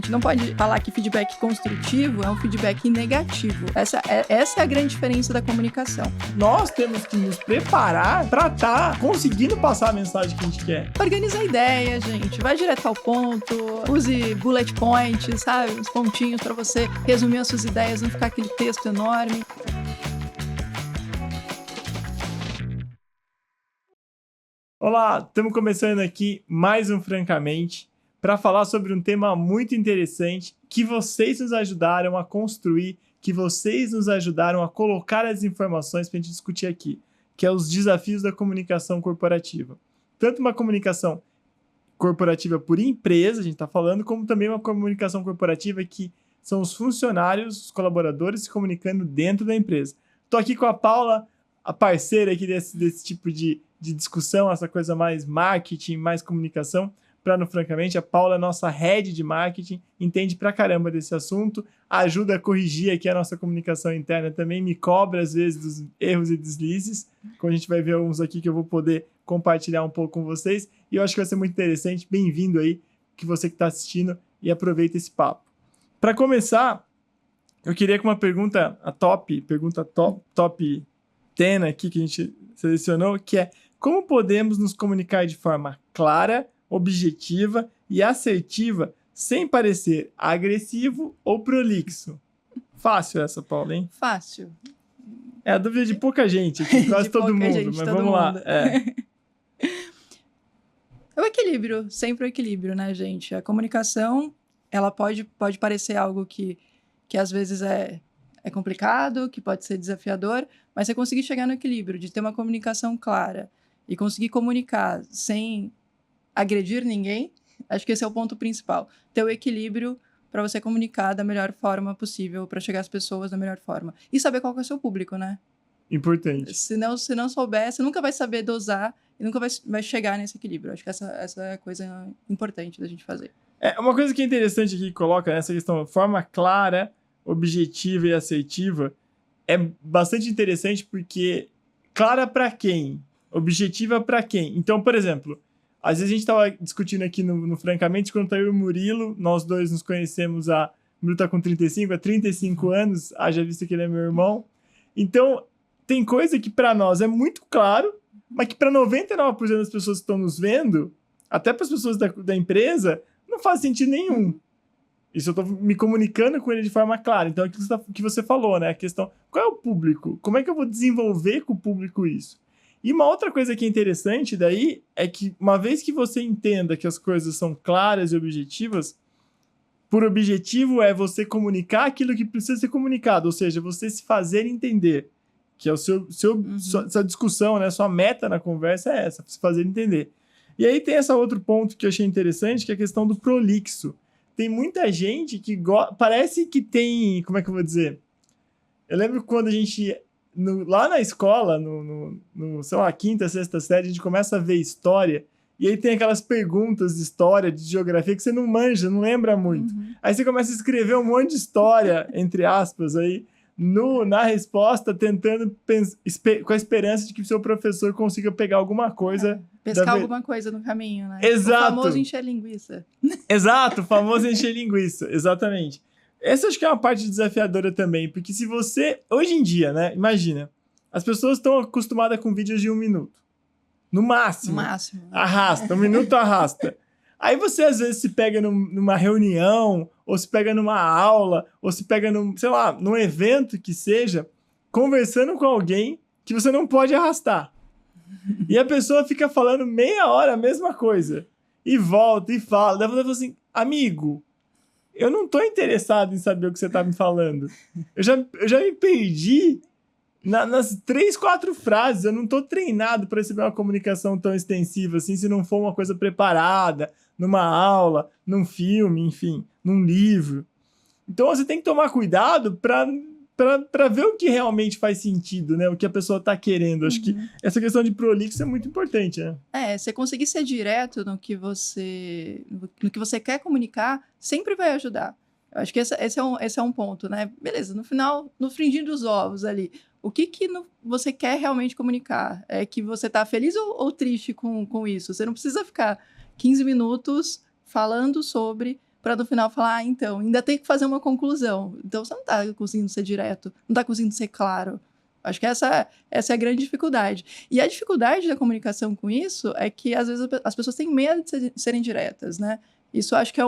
gente não pode falar que feedback construtivo é um feedback negativo. Essa é a grande diferença da comunicação. Nós temos que nos preparar para estar conseguindo passar a mensagem que a gente quer. Organiza a ideia, gente. Vai direto ao ponto. Use bullet points, sabe? Uns pontinhos para você resumir as suas ideias, não ficar aquele texto enorme. Olá, estamos começando aqui mais um Francamente para falar sobre um tema muito interessante que vocês nos ajudaram a construir, que vocês nos ajudaram a colocar as informações para a gente discutir aqui, que é os desafios da comunicação corporativa. Tanto uma comunicação corporativa por empresa, a gente está falando, como também uma comunicação corporativa que são os funcionários, os colaboradores se comunicando dentro da empresa. Estou aqui com a Paula, a parceira aqui desse tipo de discussão, essa coisa mais marketing, mais comunicação, para no Francamente, a Paula é nossa head de marketing, entende pra caramba desse assunto, ajuda a corrigir aqui a nossa comunicação interna também, me cobra às vezes dos erros e deslizes, como a gente vai ver alguns aqui que eu vou poder compartilhar um pouco com vocês, e eu acho que vai ser muito interessante, bem-vindo aí, que você que está assistindo, e aproveita esse papo. Para começar, eu queria com uma pergunta top 10 aqui que a gente selecionou, que é: como podemos nos comunicar de forma clara, objetiva e assertiva sem parecer agressivo ou prolixo? Fácil essa, Paula, hein? Fácil. É a dúvida de pouca gente aqui, quase todo mundo, mas vamos lá. É o equilíbrio, sempre o equilíbrio, né, gente? A comunicação, ela pode parecer algo que às vezes é complicado, que pode ser desafiador, mas você conseguir chegar no equilíbrio de ter uma comunicação clara e conseguir comunicar sem agredir ninguém, acho que esse é o ponto principal. Ter o equilíbrio para você comunicar da melhor forma possível, para chegar às pessoas da melhor forma. E saber qual que é o seu público, né? Importante. Se não souber, você nunca vai saber dosar e nunca vai chegar nesse equilíbrio. Acho que essa é a coisa importante da gente fazer. Uma coisa que é interessante aqui que coloca nessa questão, forma clara, objetiva e assertiva, é bastante interessante porque clara para quem? Objetiva para quem? Então, por exemplo, às vezes a gente estava discutindo aqui no Francamente, quando eu e o Murilo, nós dois nos conhecemos o Murilo está com 35, há 35 anos, haja visto que ele é meu irmão. Então, tem coisa que para nós é muito claro, mas que para 99% das pessoas que estão nos vendo, até para as pessoas da empresa, não faz sentido nenhum. Isso eu estou me comunicando com ele de forma clara. Então, aquilo que você falou, né? A questão, qual é o público? Como é que eu vou desenvolver com o público isso? E uma outra coisa que é interessante daí é que, uma vez que você entenda que as coisas são claras e objetivas, por objetivo é você comunicar aquilo que precisa ser comunicado, ou seja, você se fazer entender, que é sua discussão, né? Sua meta na conversa é essa, se fazer entender. E aí tem esse outro ponto que eu achei interessante, que é a questão do prolixo. Tem muita gente que parece que tem, como é que eu vou dizer? Eu lembro quando a gente, lá na escola, sei lá, quinta, sexta série, a gente começa a ver história, e aí tem aquelas perguntas de história, de geografia, que você não manja, não lembra muito. Aí você começa a escrever um monte de história, entre aspas, aí, na resposta, tentando com a esperança de que o seu professor consiga pegar alguma coisa. Pescar alguma coisa no caminho, né? Exato. O famoso encher linguiça. Exato, o famoso encher linguiça, exatamente. Essa acho que é uma parte desafiadora também, porque se você, hoje em dia, né, imagina, as pessoas estão acostumadas com vídeos de 1 minuto. No máximo. Arrasta, 1 minuto arrasta. Aí você às vezes se pega numa reunião, ou se pega numa aula, ou se pega num evento que seja, conversando com alguém que você não pode arrastar. E a pessoa fica falando meia hora a mesma coisa. E volta e fala. Daí você fala assim, amigo, eu não tô interessado em saber o que você tá me falando. Eu já me perdi nas 3, 4 frases. Eu não tô treinado para receber uma comunicação tão extensiva assim, se não for uma coisa preparada, numa aula, num filme, enfim, num livro. Então você tem que tomar cuidado para ver o que realmente faz sentido, né? O que a pessoa está querendo. Acho que essa questão de prolixo é muito importante, né? Você conseguir ser direto no que você quer comunicar sempre vai ajudar. Eu acho que esse é um ponto, né? Beleza, no final, no frigir dos ovos ali, o que você quer realmente comunicar? É que você está feliz ou triste com isso? Você não precisa ficar 15 minutos falando sobre para no final falar, então, ainda tem que fazer uma conclusão. Então, você não está conseguindo ser direto, não está conseguindo ser claro. Acho que essa é a grande dificuldade. E a dificuldade da comunicação com isso é que, às vezes, as pessoas têm medo de serem diretas, né? Isso acho que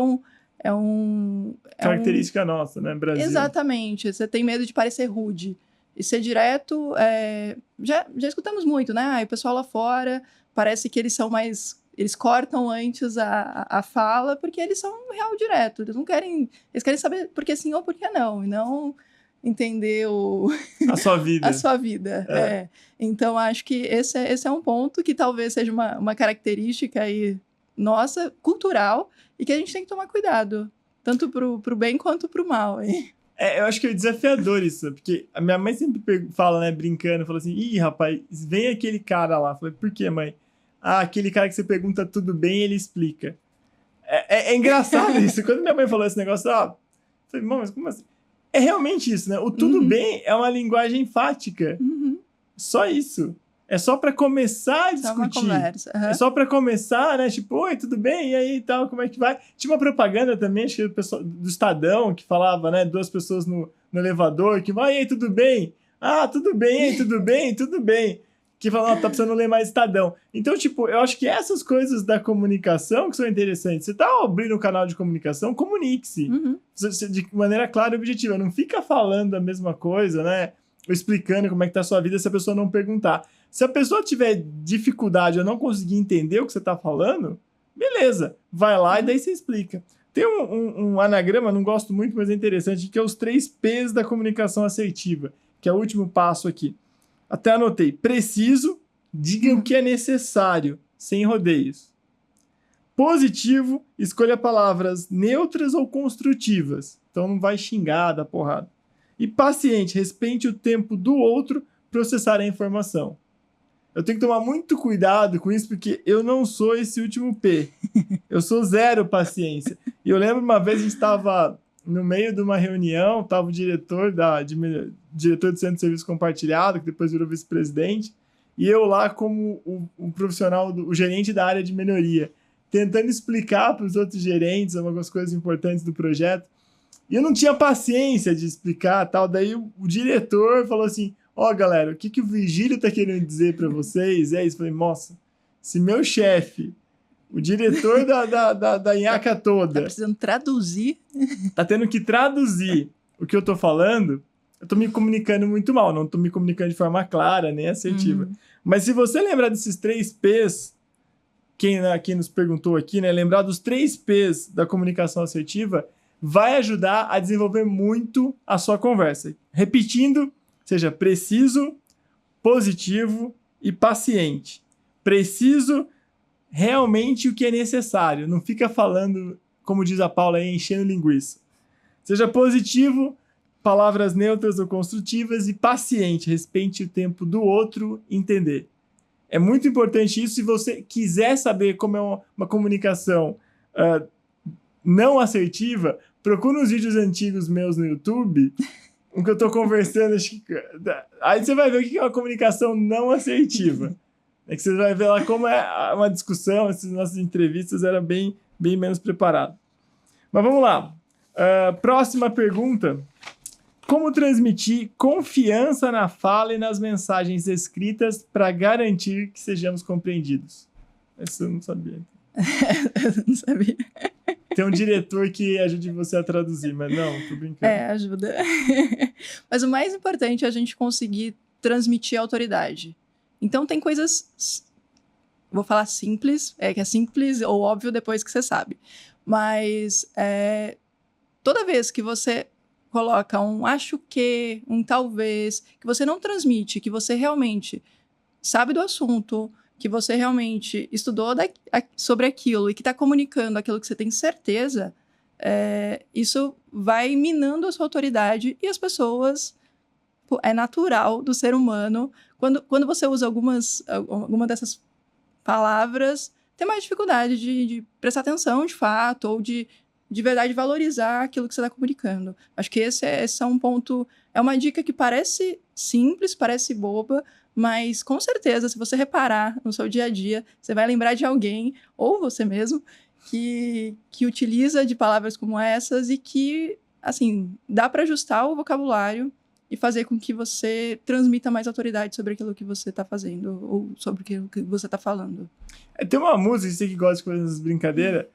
característica nossa, né, Brasil? Exatamente. Você tem medo de parecer rude. E ser direto, já escutamos muito, né? O pessoal lá fora parece que eles são mais... Eles cortam antes a fala porque eles são real direto. Eles querem saber por que sim ou por que não. E não entender a sua vida. A sua vida. Então, acho que esse é um ponto que talvez seja uma característica aí nossa, cultural, e que a gente tem que tomar cuidado. Tanto pro bem quanto pro mal. Eu acho que é desafiador isso, porque a minha mãe sempre fala, né, brincando, fala assim, ih, rapaz, vem aquele cara lá. Eu falei, por quê, mãe? Ah, aquele cara que você pergunta tudo bem, ele explica. É engraçado isso. Quando minha mãe falou esse negócio, eu falei, mas como assim? É realmente isso, né? O tudo bem é uma linguagem enfática. Só isso. É só para começar a discutir. Uma conversa. É só para começar, né? Tipo, oi, tudo bem? E aí, tal, como é que vai? Tinha uma propaganda também, acho que do Estadão, que falava, né? 2 pessoas no elevador, que vai, e aí, tudo bem? Ah, tudo bem, e aí, tudo bem? Tudo bem. Que falam, tá precisando ler mais Estadão. Então, tipo, eu acho que essas coisas da comunicação que são interessantes. Você tá abrindo um canal de comunicação, comunique-se. De maneira clara e objetiva. Não fica falando a mesma coisa, né? Ou explicando como é que tá a sua vida se a pessoa não perguntar. Se a pessoa tiver dificuldade ou não conseguir entender o que você tá falando, beleza. Vai lá e daí você explica. Tem um anagrama, não gosto muito, mas é interessante, que é os 3 P's da comunicação assertiva, que é o último passo aqui. Até anotei. Preciso, diga o que é necessário, sem rodeios. Positivo, escolha palavras neutras ou construtivas. Então não vai xingar, dar porrada. E paciente, respeite o tempo do outro processar a informação. Eu tenho que tomar muito cuidado com isso, porque eu não sou esse último P. Eu sou 0 paciência. E eu lembro uma vez a gente estava no meio de uma reunião, estava o diretor diretor do Centro de Serviço Compartilhado, que depois virou vice-presidente, e eu lá como o profissional, o gerente da área de melhoria, tentando explicar para os outros gerentes algumas coisas importantes do projeto. E eu não tinha paciência de explicar tal. Daí o diretor falou assim, galera, o que o Virgílio tá querendo dizer para vocês? É isso. Eu falei, nossa, se meu chefe, o diretor da Inhaca toda... Tá precisando traduzir. Tá tendo que traduzir o que eu tô falando, eu tô me comunicando muito mal. Não tô me comunicando de forma clara, nem assertiva. Mas se você lembrar desses 3 P's, quem nos perguntou aqui, né? Lembrar dos 3 P's da comunicação assertiva, vai ajudar a desenvolver muito a sua conversa. Repetindo, seja preciso, positivo e paciente. Preciso realmente o que é necessário. Não fica falando, como diz a Paula aí, enchendo linguiça. Seja positivo, palavras neutras ou construtivas, e paciente, respeite o tempo do outro, entender. É muito importante isso. Se você quiser saber como é uma comunicação não assertiva, procura uns vídeos antigos meus no YouTube, em que eu tô conversando. Aí você vai ver o que é uma comunicação não assertiva. É que você vai ver lá como é uma discussão. Essas nossas entrevistas eram bem menos preparadas. Mas vamos lá. Próxima pergunta. Como transmitir confiança na fala e nas mensagens escritas para garantir que sejamos compreendidos? Essa eu não sabia. Eu não sabia. Tem um diretor que ajude você a traduzir, mas não, tô brincando. Ajuda. Mas o mais importante é a gente conseguir transmitir autoridade. Então tem coisas, vou falar simples, que é simples ou óbvio depois que você sabe. Mas toda vez que você coloca um acho que, um talvez, que você não transmite, que você realmente sabe do assunto, que você realmente estudou sobre aquilo e que está comunicando aquilo que você tem certeza, isso vai minando a sua autoridade, e as pessoas... É natural do ser humano, quando você usa alguma dessas palavras, ter mais dificuldade de prestar atenção de fato, ou de verdade valorizar aquilo que você está comunicando. Acho que esse é um ponto, é uma dica que parece simples, parece boba, mas com certeza, se você reparar no seu dia a dia, você vai lembrar de alguém, ou você mesmo, que utiliza de palavras como essas e que, assim, dá para ajustar o vocabulário e fazer com que você transmita mais autoridade sobre aquilo que você está fazendo ou sobre aquilo que você está falando. Tem uma música, você que gosta de fazer essas brincadeiras,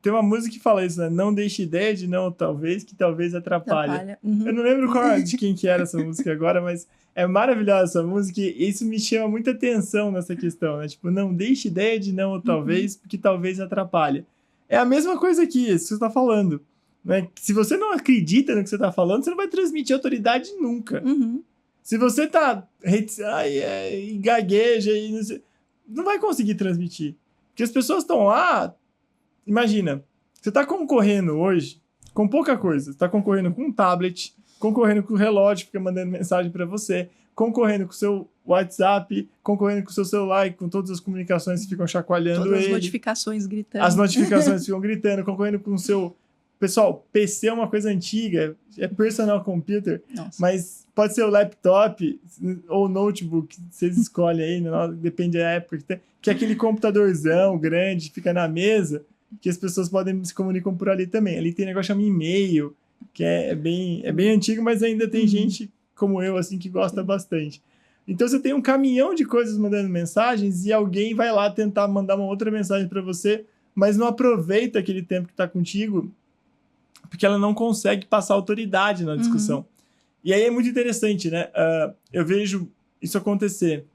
tem uma música que fala isso, né? Não deixe ideia de não, talvez, que talvez atrapalhe. Uhum. Eu não lembro de quem que era essa música agora, mas é maravilhosa essa música e isso me chama muita atenção nessa questão, né? Tipo, não deixe ideia de não, ou talvez, porque talvez atrapalhe. É a mesma coisa aqui, isso que você está falando. Né? Se você não acredita no que você está falando, você não vai transmitir autoridade nunca. Uhum. Se você tá gagueja e não vai conseguir transmitir. Porque as pessoas estão lá. Imagina, você está concorrendo hoje com pouca coisa. Você está concorrendo com um tablet, concorrendo com o relógio que fica mandando mensagem para você, concorrendo com o seu WhatsApp, concorrendo com o seu celular, com todas as comunicações que ficam chacoalhando todas ele. As notificações gritando. As notificações ficam gritando, concorrendo com o seu... Pessoal, PC é uma coisa antiga, é personal computer, Nossa. Mas pode ser o laptop ou notebook, vocês escolhem aí, depende da época, que é aquele computadorzão grande, fica na mesa, que as pessoas podem se comunicam por ali também. Ali tem negócio chamado e-mail, que é bem antigo, mas ainda tem gente como eu, assim, que gosta bastante. Então você tem um caminhão de coisas mandando mensagens e alguém vai lá tentar mandar uma outra mensagem para você, mas não aproveita aquele tempo que está contigo, porque ela não consegue passar autoridade na discussão. E aí é muito interessante, né? Eu vejo isso acontecer.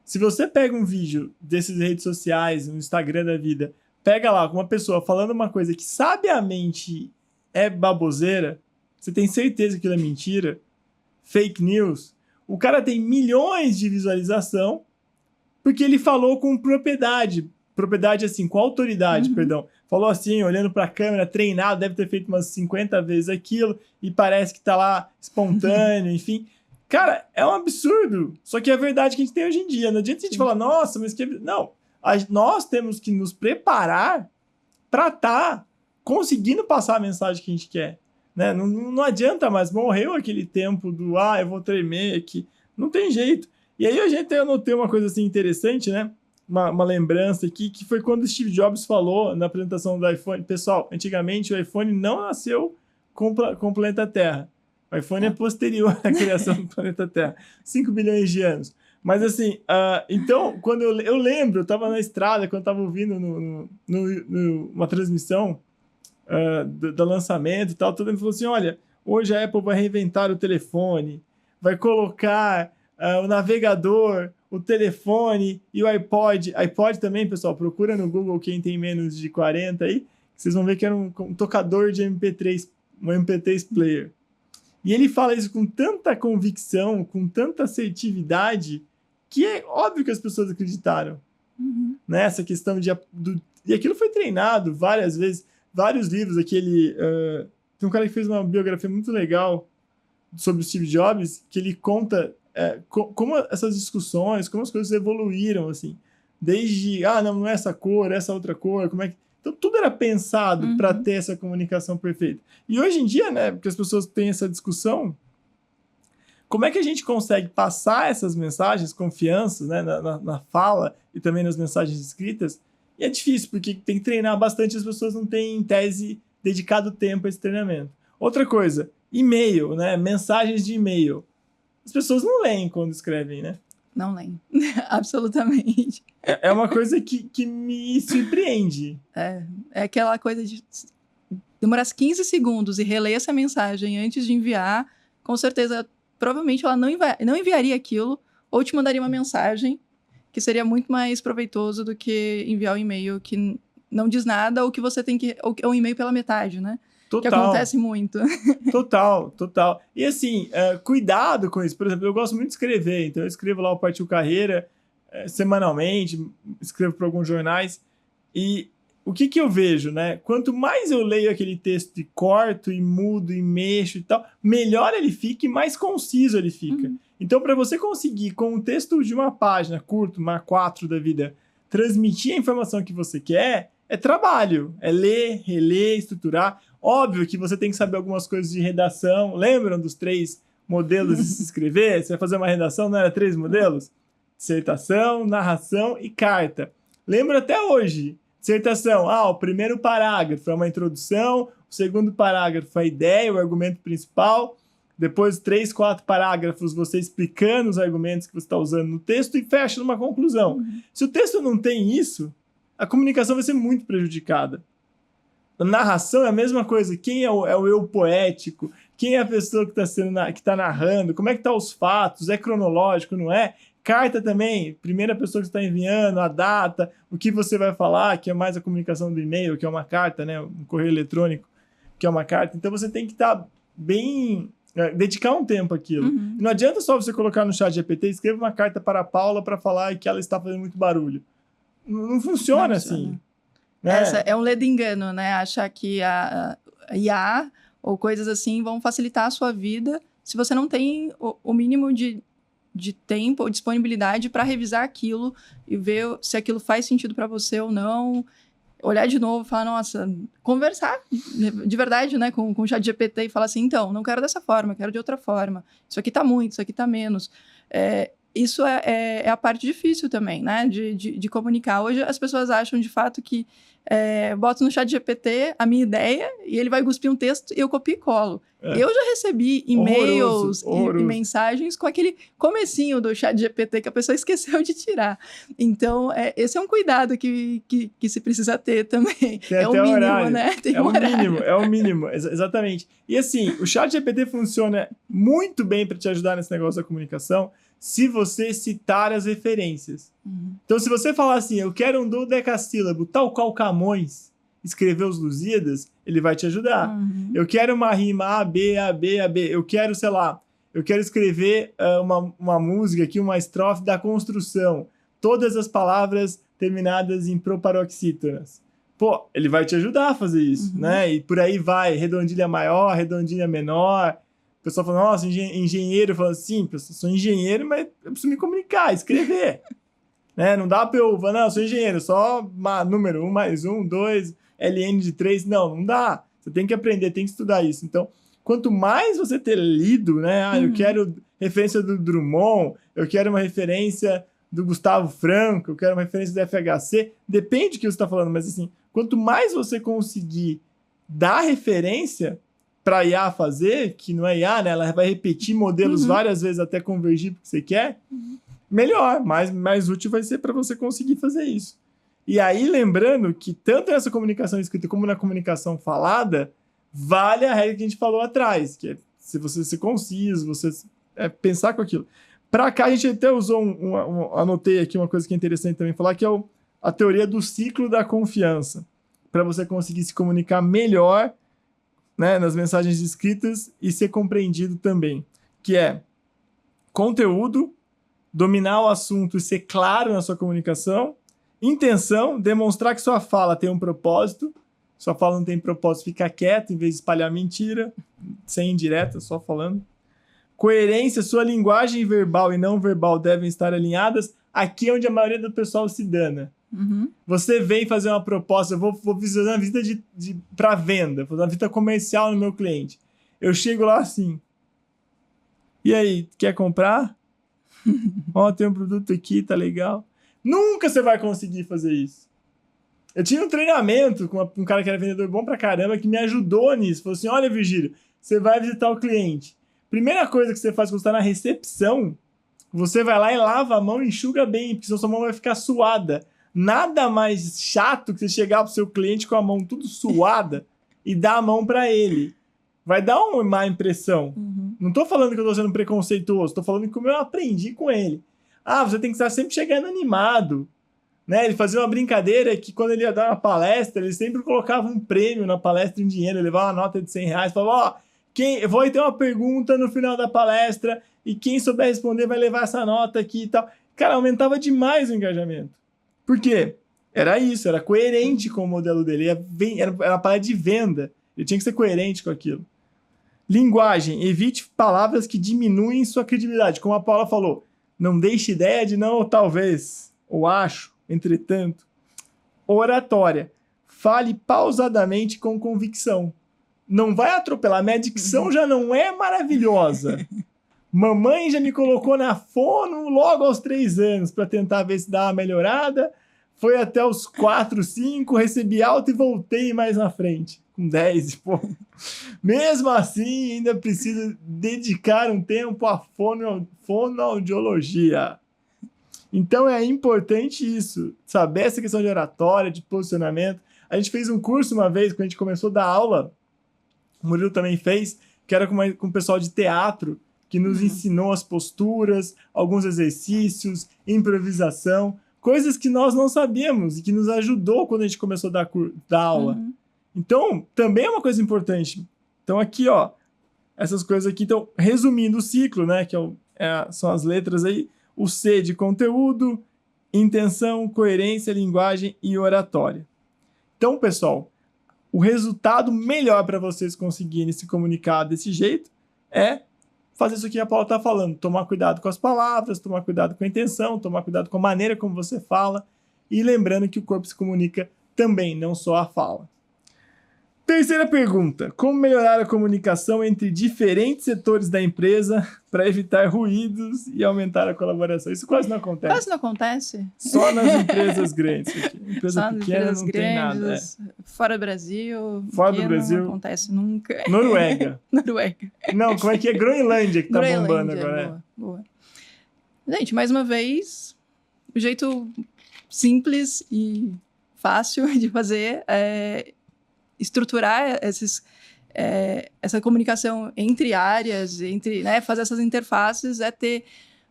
Se você pega um vídeo desses redes sociais, no Instagram da vida, pega lá uma pessoa falando uma coisa que sabiamente é baboseira, você tem certeza que aquilo é mentira, fake news, o cara tem milhões de visualização porque ele falou com propriedade assim, com autoridade, perdão. Falou assim, olhando para a câmera, treinado, deve ter feito umas 50 vezes aquilo, e parece que tá lá espontâneo, enfim. Cara, é um absurdo. Só que é a verdade que a gente tem hoje em dia. Não adianta a gente falar, nossa, mas que... Não. Nós temos que nos preparar para estar conseguindo passar a mensagem que a gente quer. Né? Não adianta mais. Morreu aquele tempo do, eu vou tremer aqui. Não tem jeito. E aí eu notei uma coisa assim interessante, né? Uma lembrança aqui, que foi quando o Steve Jobs falou na apresentação do iPhone. Pessoal, antigamente o iPhone não nasceu com o planeta Terra. O iPhone é posterior à criação do planeta Terra. 5 bilhões de anos. Mas assim, então, quando eu lembro, eu estava na estrada, quando eu estava ouvindo uma transmissão do lançamento e tal, todo mundo falou assim, olha, hoje a Apple vai reinventar o telefone, vai colocar o navegador, o telefone e o iPod. iPod também, pessoal, procura no Google quem tem menos de 40 aí, vocês vão ver que era um tocador de MP3, um MP3 player. E ele fala isso com tanta convicção, com tanta assertividade, que é óbvio que as pessoas acreditaram. Nessa questão e aquilo foi treinado várias vezes, vários livros, tem um cara que fez uma biografia muito legal sobre o Steve Jobs, que ele conta como essas discussões, como as coisas evoluíram, assim, desde, não é essa cor, essa outra cor, como é que... Então, tudo era pensado para ter essa comunicação perfeita. E hoje em dia, né, porque as pessoas têm essa discussão, como é que a gente consegue passar essas mensagens, confianças, né, na fala e também nas mensagens escritas? E é difícil, porque tem que treinar bastante, as pessoas não têm, em tese, dedicado tempo a esse treinamento. Outra coisa, e-mail, né, mensagens de e-mail. As pessoas não leem quando escrevem, né? Não leem, absolutamente. É uma coisa que me surpreende. É aquela coisa de demorar 15 segundos e reler essa mensagem antes de enviar, com certeza, provavelmente ela não enviaria aquilo, ou te mandaria uma mensagem que seria muito mais proveitoso do que enviar um e-mail que não diz nada, ou que você tem que... ou um e-mail pela metade, né? Total. Que acontece muito. Total. E assim, cuidado com isso. Por exemplo, eu gosto muito de escrever, então eu escrevo lá o Partiu Carreira semanalmente, escrevo para alguns jornais, e o que eu vejo, né? Quanto mais eu leio aquele texto e corto, e mudo, e mexo e tal, melhor ele fica e mais conciso ele fica. Então, para você conseguir, com um texto de uma página, curto, uma 4 da vida, transmitir a informação que você quer, é trabalho. É ler, reler, estruturar. Óbvio que você tem que saber algumas coisas de redação. Lembram dos 3 modelos de se escrever? Você vai fazer uma redação, não era 3 modelos? Dissertação, narração e carta. Lembro até hoje. Dissertação. O primeiro parágrafo é uma introdução, o segundo parágrafo é a ideia, o argumento principal, depois 3, 4 parágrafos você explicando os argumentos que você está usando no texto e fecha numa conclusão. Se o texto não tem isso, a comunicação vai ser muito prejudicada. A narração é a mesma coisa. Quem é o eu poético? Quem é a pessoa que está narrando? Como é que estão os fatos? É cronológico, não é? Carta também, primeira pessoa que está enviando, a data, o que você vai falar, que é mais a comunicação do e-mail, que é uma carta, né? Um correio eletrônico, que é uma carta. Então você tem que estar bem... dedicar um tempo àquilo. Não adianta só você colocar no chat GPT, escreva uma carta para a Paula para falar que ela está fazendo muito barulho. Não funciona assim. Né? Essa é um ledo engano, né? Achar que a IA ou coisas assim vão facilitar a sua vida se você não tem o mínimo de tempo ou disponibilidade para revisar aquilo e ver se aquilo faz sentido para você ou não. Olhar de novo, falar, nossa, conversar de verdade, né, com o chat GPT e falar assim, então, não quero dessa forma, quero de outra forma. Isso aqui tá muito, isso aqui tá menos. Isso é a parte difícil também, né, de comunicar. Hoje as pessoas acham, de fato, que boto no chat GPT a minha ideia e ele vai cuspir um texto e eu copio e colo. Eu já recebi e-mails e mensagens com aquele comecinho do chat GPT que a pessoa esqueceu de tirar. Então, esse é um cuidado que se precisa ter também. Tem o mínimo, horário. né? Tem É o mínimo, exatamente. E assim, o chat GPT funciona muito bem para te ajudar nesse negócio da comunicação se você citar as referências. Então, se você falar assim, eu quero um dodecassílabo, tal qual Camões escreveu os Lusíadas, ele vai te ajudar. Eu quero uma rima A, B, A, B, A, B. Eu quero, sei lá, eu quero escrever uma música aqui, uma estrofe da construção. Todas as palavras terminadas em proparoxítonas. Pô, ele vai te ajudar a fazer isso, né? E por aí vai, redondilha maior, redondilha menor. O pessoal fala, nossa, engenheiro. Fala assim, eu sou engenheiro, mas eu preciso me comunicar, escrever. Né? Não dá pra eu falar, não, eu sou engenheiro, só número 1 mais 1, 2, LN de 3. Não dá. Você tem que aprender, tem que estudar isso. Então, quanto mais você ter lido, né? Eu quero referência do Drummond, eu quero uma referência do Gustavo Franco, eu quero uma referência do FHC, depende do que você está falando, mas assim, quanto mais você conseguir dar referência para a IA fazer, que não é IA, né? Ela vai repetir modelos várias vezes até convergir para o que você quer, melhor, mais útil vai ser para você conseguir fazer isso. E aí, lembrando que tanto nessa comunicação escrita como na comunicação falada, vale a regra que a gente falou atrás, que é se você ser conciso, você pensar com aquilo. Para cá, a gente até usou anotei aqui uma coisa que é interessante também falar, que é a teoria do ciclo da confiança, para você conseguir se comunicar melhor, né, nas mensagens escritas e ser compreendido também, que é conteúdo, dominar o assunto e ser claro na sua comunicação, intenção, demonstrar que sua fala tem um propósito, sua fala não tem propósito, fica quieto em vez de espalhar mentira, sem indireta, só falando. Coerência, sua linguagem verbal e não verbal devem estar alinhadas. Aqui é onde a maioria do pessoal se dana. Você vem fazer uma proposta, eu vou fazer uma visita para venda, fazer uma visita comercial no meu cliente. Eu chego lá assim, e aí, quer comprar? Tem um produto aqui, tá legal. Nunca você vai conseguir fazer isso. Eu tinha um treinamento com um cara que era vendedor bom pra caramba, que me ajudou nisso. Falou assim, olha, Virgílio, você vai visitar o cliente. Primeira coisa que você faz quando você tá na recepção, você vai lá e lava a mão e enxuga bem, porque senão sua mão vai ficar suada. Nada mais chato que você chegar pro seu cliente com a mão tudo suada e dar a mão pra ele. Vai dar uma má impressão. Não tô falando que eu tô sendo preconceituoso, tô falando que como eu aprendi com ele. Você tem que estar sempre chegando animado. Né? Ele fazia uma brincadeira que quando ele ia dar uma palestra, ele sempre colocava um prêmio na palestra em dinheiro, ele levava uma nota de R$100, falava, eu vou ter uma pergunta no final da palestra e quem souber responder vai levar essa nota aqui e tal. Cara, aumentava demais o engajamento. Por quê? Era isso, era coerente com o modelo dele, era uma palestra de venda, ele tinha que ser coerente com aquilo. Linguagem, evite palavras que diminuem sua credibilidade, como a Paula falou, não deixe ideia de não ou talvez, ou acho, entretanto. Oratória, fale pausadamente com convicção. Não vai atropelar, minha dicção já não é maravilhosa. Mamãe já me colocou na fono logo aos 3 anos para tentar ver se dá uma melhorada. foi até os 4, 5, recebi alta e voltei mais na frente, com 10, pô. Mesmo assim, ainda preciso dedicar um tempo à fonoaudiologia. Então é importante isso, saber essa questão de oratória, de posicionamento. A gente fez um curso uma vez, quando a gente começou a dar aula, o Murilo também fez, que era com o pessoal de teatro, que nos ensinou as posturas, alguns exercícios, improvisação, coisas que nós não sabíamos e que nos ajudou quando a gente começou a dar aula. Então, também é uma coisa importante. Então, aqui, ó, essas coisas aqui estão resumindo o ciclo, né? Que são as letras aí. O C de conteúdo, intenção, coerência, linguagem e oratória. Então, pessoal, o resultado melhor para vocês conseguirem se comunicar desse jeito é fazer isso que a Paula está falando. Tomar cuidado com as palavras, tomar cuidado com a intenção, tomar cuidado com a maneira como você fala. E lembrando que o corpo se comunica também, não só a fala. Terceira pergunta. Como melhorar a comunicação entre diferentes setores da empresa para evitar ruídos e aumentar a colaboração? Isso quase não acontece. Quase não acontece. Só nas empresas grandes. Empresa só pequena não tem nada. Fora do Brasil. Fora do Brasil. Não acontece nunca. Noruega. Noruega. Não, como é que é? Groenlândia que tá bombando agora. Boa. Gente, mais uma vez, o jeito simples e fácil de fazer é estruturar essa comunicação entre áreas, né, fazer essas interfaces, ter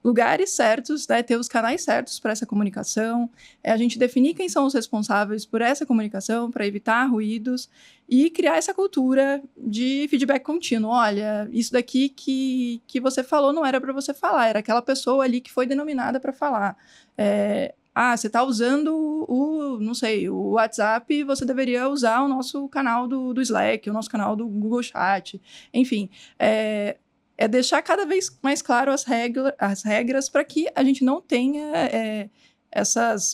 lugares certos, né, ter os canais certos para essa comunicação, a gente definir quem são os responsáveis por essa comunicação, para evitar ruídos e criar essa cultura de feedback contínuo. Olha, isso daqui que você falou não era para você falar, era aquela pessoa ali que foi denominada para falar. Você está usando não sei, o WhatsApp, você deveria usar o nosso canal do Slack, o nosso canal do Google Chat. Enfim, deixar cada vez mais claro as regras para que a gente não tenha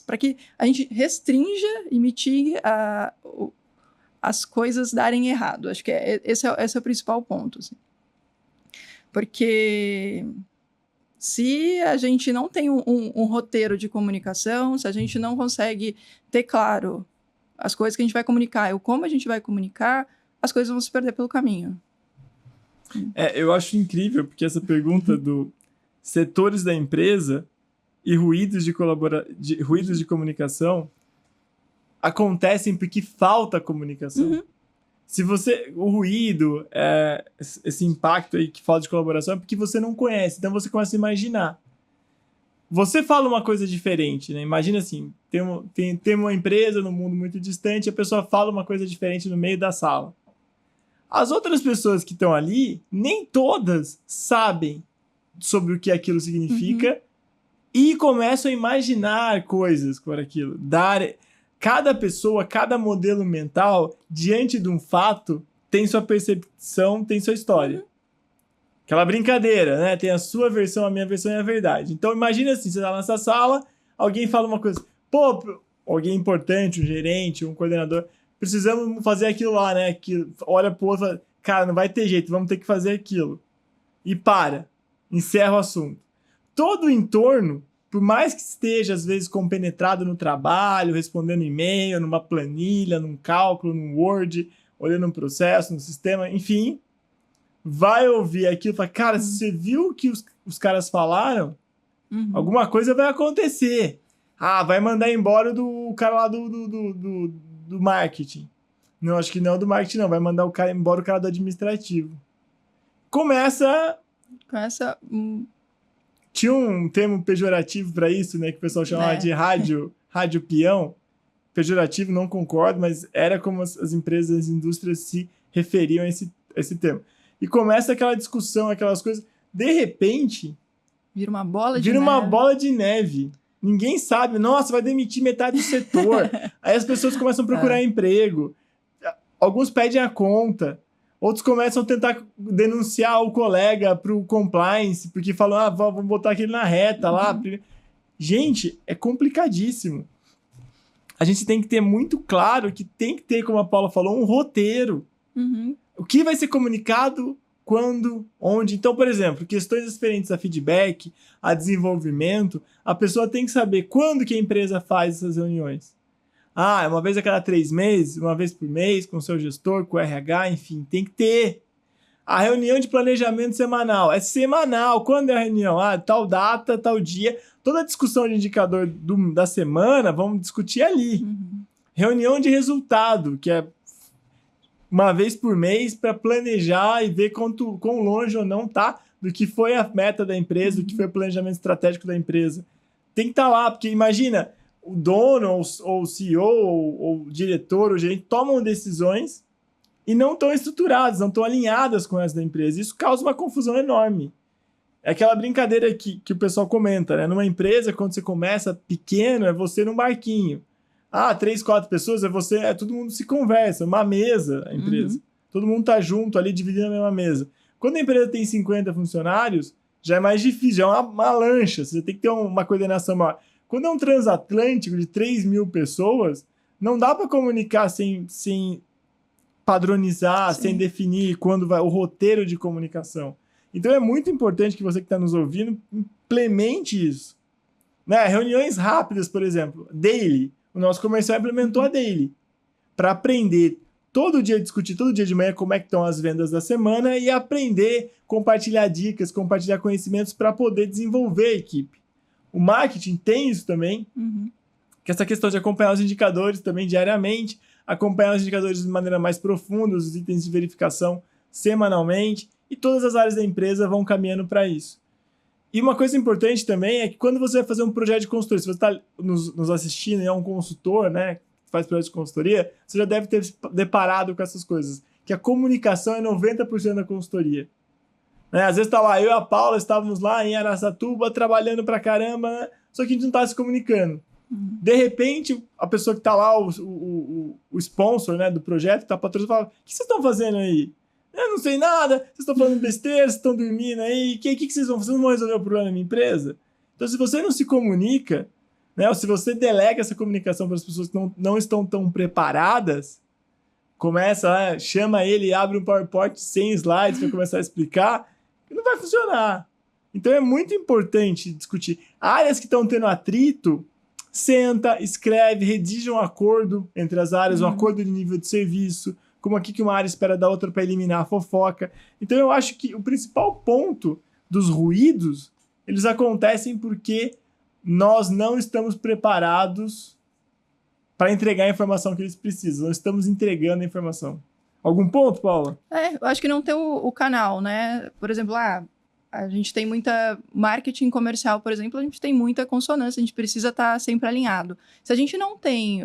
para que a gente restrinja e mitigue as coisas darem errado. Acho que esse é o principal ponto. Assim. Porque se a gente não tem um roteiro de comunicação, se a gente não consegue ter claro as coisas que a gente vai comunicar e como a gente vai comunicar, as coisas vão se perder pelo caminho. Eu acho incrível, porque essa pergunta do setores da empresa e ruídos de comunicação acontecem porque falta comunicação. Se o ruído, esse impacto aí que falta de colaboração é porque você não conhece, então você começa a imaginar. Você fala uma coisa diferente, né? Imagina assim, tem uma empresa num mundo muito distante, a pessoa fala uma coisa diferente no meio da sala. As outras pessoas que estão ali, nem todas sabem sobre o que aquilo significa e começam a imaginar coisas por aquilo. Cada pessoa, cada modelo mental, diante de um fato, tem sua percepção, tem sua história. Aquela brincadeira, né? Tem a sua versão, a minha versão é a verdade. Então, imagina assim, você tá nessa sala, alguém fala uma coisa. Pô, alguém importante, um gerente, um coordenador, precisamos fazer aquilo lá, né? Que olha pro outro e fala, cara, não vai ter jeito, vamos ter que fazer aquilo. E encerra o assunto. Todo o entorno, por mais que esteja, às vezes, compenetrado no trabalho, respondendo e-mail, numa planilha, num cálculo, num Word, olhando um processo, num sistema, enfim, vai ouvir aquilo e fala, cara, você viu o que os caras falaram? Alguma coisa vai acontecer. Vai mandar embora o cara lá do marketing. Não, acho que não é do marketing, não. Vai mandar embora o cara do administrativo. Começa... Tinha um termo pejorativo para isso, né? Que o pessoal chamava de rádio peão. Pejorativo, não concordo, mas era como as empresas, as indústrias se referiam a esse termo. E começa aquela discussão, aquelas coisas. De repente... Vira uma bola de neve. Ninguém sabe. Nossa, vai demitir metade do setor. Aí as pessoas começam a procurar emprego. Alguns pedem a conta. Outros começam a tentar denunciar o colega para o compliance, porque falam, vamos botar aquele na reta lá. Gente, é complicadíssimo. A gente tem que ter muito claro que tem que ter, como a Paula falou, um roteiro. O que vai ser comunicado, quando, onde. Então, por exemplo, questões referentes a feedback, a desenvolvimento, a pessoa tem que saber quando que a empresa faz essas reuniões. É uma vez a cada 3 meses, uma vez por mês, com o seu gestor, com o RH, enfim, tem que ter. A reunião de planejamento semanal. É semanal. Quando é a reunião? Tal data, tal dia. Toda a discussão de indicador da semana, vamos discutir ali. Uhum. Reunião de resultado, que é uma vez por mês para planejar e ver quão longe ou não tá do que foi a meta da empresa, do que foi o planejamento estratégico da empresa. Tem que estar lá, porque imagina, o dono, ou o CEO, ou o diretor, o gerente, tomam decisões e não estão estruturadas, não estão alinhadas com as da empresa. Isso causa uma confusão enorme. É aquela brincadeira que o pessoal comenta, né? Numa empresa, quando você começa pequeno, é você num barquinho. 3, 4 pessoas, todo mundo se conversa, uma mesa, a empresa. Uhum. Todo mundo tá junto ali, dividindo a mesma mesa. Quando a empresa tem 50 funcionários, já é mais difícil, já é uma lancha, você tem que ter uma coordenação maior. Quando é um transatlântico de 3.000 pessoas, não dá para comunicar sem padronizar, Sim. sem definir quando vai o roteiro de comunicação. Então é muito importante que você que está nos ouvindo implemente isso. Né? Reuniões rápidas, por exemplo, daily. O nosso comercial implementou a daily para aprender todo dia, discutir todo dia de manhã como é que estão as vendas da semana e aprender, compartilhar dicas, compartilhar conhecimentos para poder desenvolver a equipe. O marketing tem isso também, que é essa questão de acompanhar os indicadores também diariamente, acompanhar os indicadores de maneira mais profunda, os itens de verificação semanalmente, e todas as áreas da empresa vão caminhando para isso. E uma coisa importante também é que quando você vai fazer um projeto de consultoria, se você está nos assistindo e é um consultor, né, que faz projeto de consultoria, você já deve ter se deparado com essas coisas, que a comunicação é 90% da consultoria. Né? Às vezes tá lá, eu e a Paula estávamos lá em Araçatuba trabalhando pra caramba, né? Só que a gente não tá se comunicando. De repente, a pessoa que tá lá, o sponsor, né, do projeto, que tá patrocinando, fala: o que vocês estão fazendo aí? Eu não sei nada, vocês estão falando besteira, vocês estão dormindo aí, o que vocês vão fazer? Vocês não vão resolver o problema da minha empresa? Então, se você não se comunica, né, ou se você delega essa comunicação para as pessoas que não estão tão preparadas, começa lá, chama ele, abre um PowerPoint 100 slides para começar a explicar, e não vai funcionar. Então, é muito importante discutir. Áreas que estão tendo atrito, senta, escreve, redige um acordo entre as áreas, um acordo de nível de serviço, como aqui que uma área espera da outra para eliminar a fofoca. Então eu acho que o principal ponto dos ruídos, eles acontecem porque nós não estamos preparados para entregar a informação que eles precisam. Não estamos entregando a informação. Algum ponto, Paula? Eu acho que não tem o canal, né? Por exemplo, a gente tem muita marketing comercial, por exemplo, a gente tem muita consonância, a gente precisa estar sempre alinhado. Se a gente não tem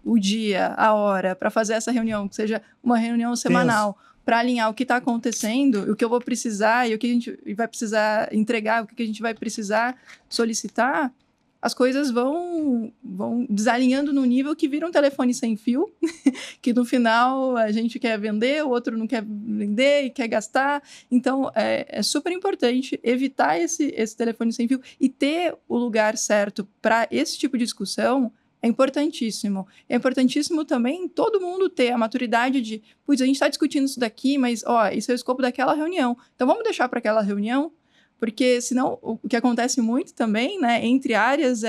o dia, a hora para fazer essa reunião, que seja uma reunião semanal, para alinhar o que está acontecendo, o que eu vou precisar e o que a gente vai precisar entregar, o que a gente vai precisar solicitar, as coisas vão desalinhando no nível que vira um telefone sem fio, que no final a gente quer vender, o outro não quer vender e quer gastar. Então, é super importante evitar esse telefone sem fio e ter o lugar certo para esse tipo de discussão. É importantíssimo. É importantíssimo também todo mundo ter a maturidade de, a gente está discutindo isso daqui, mas, isso é o escopo daquela reunião. Então, vamos deixar para aquela reunião. Porque senão o que acontece muito também, né, entre áreas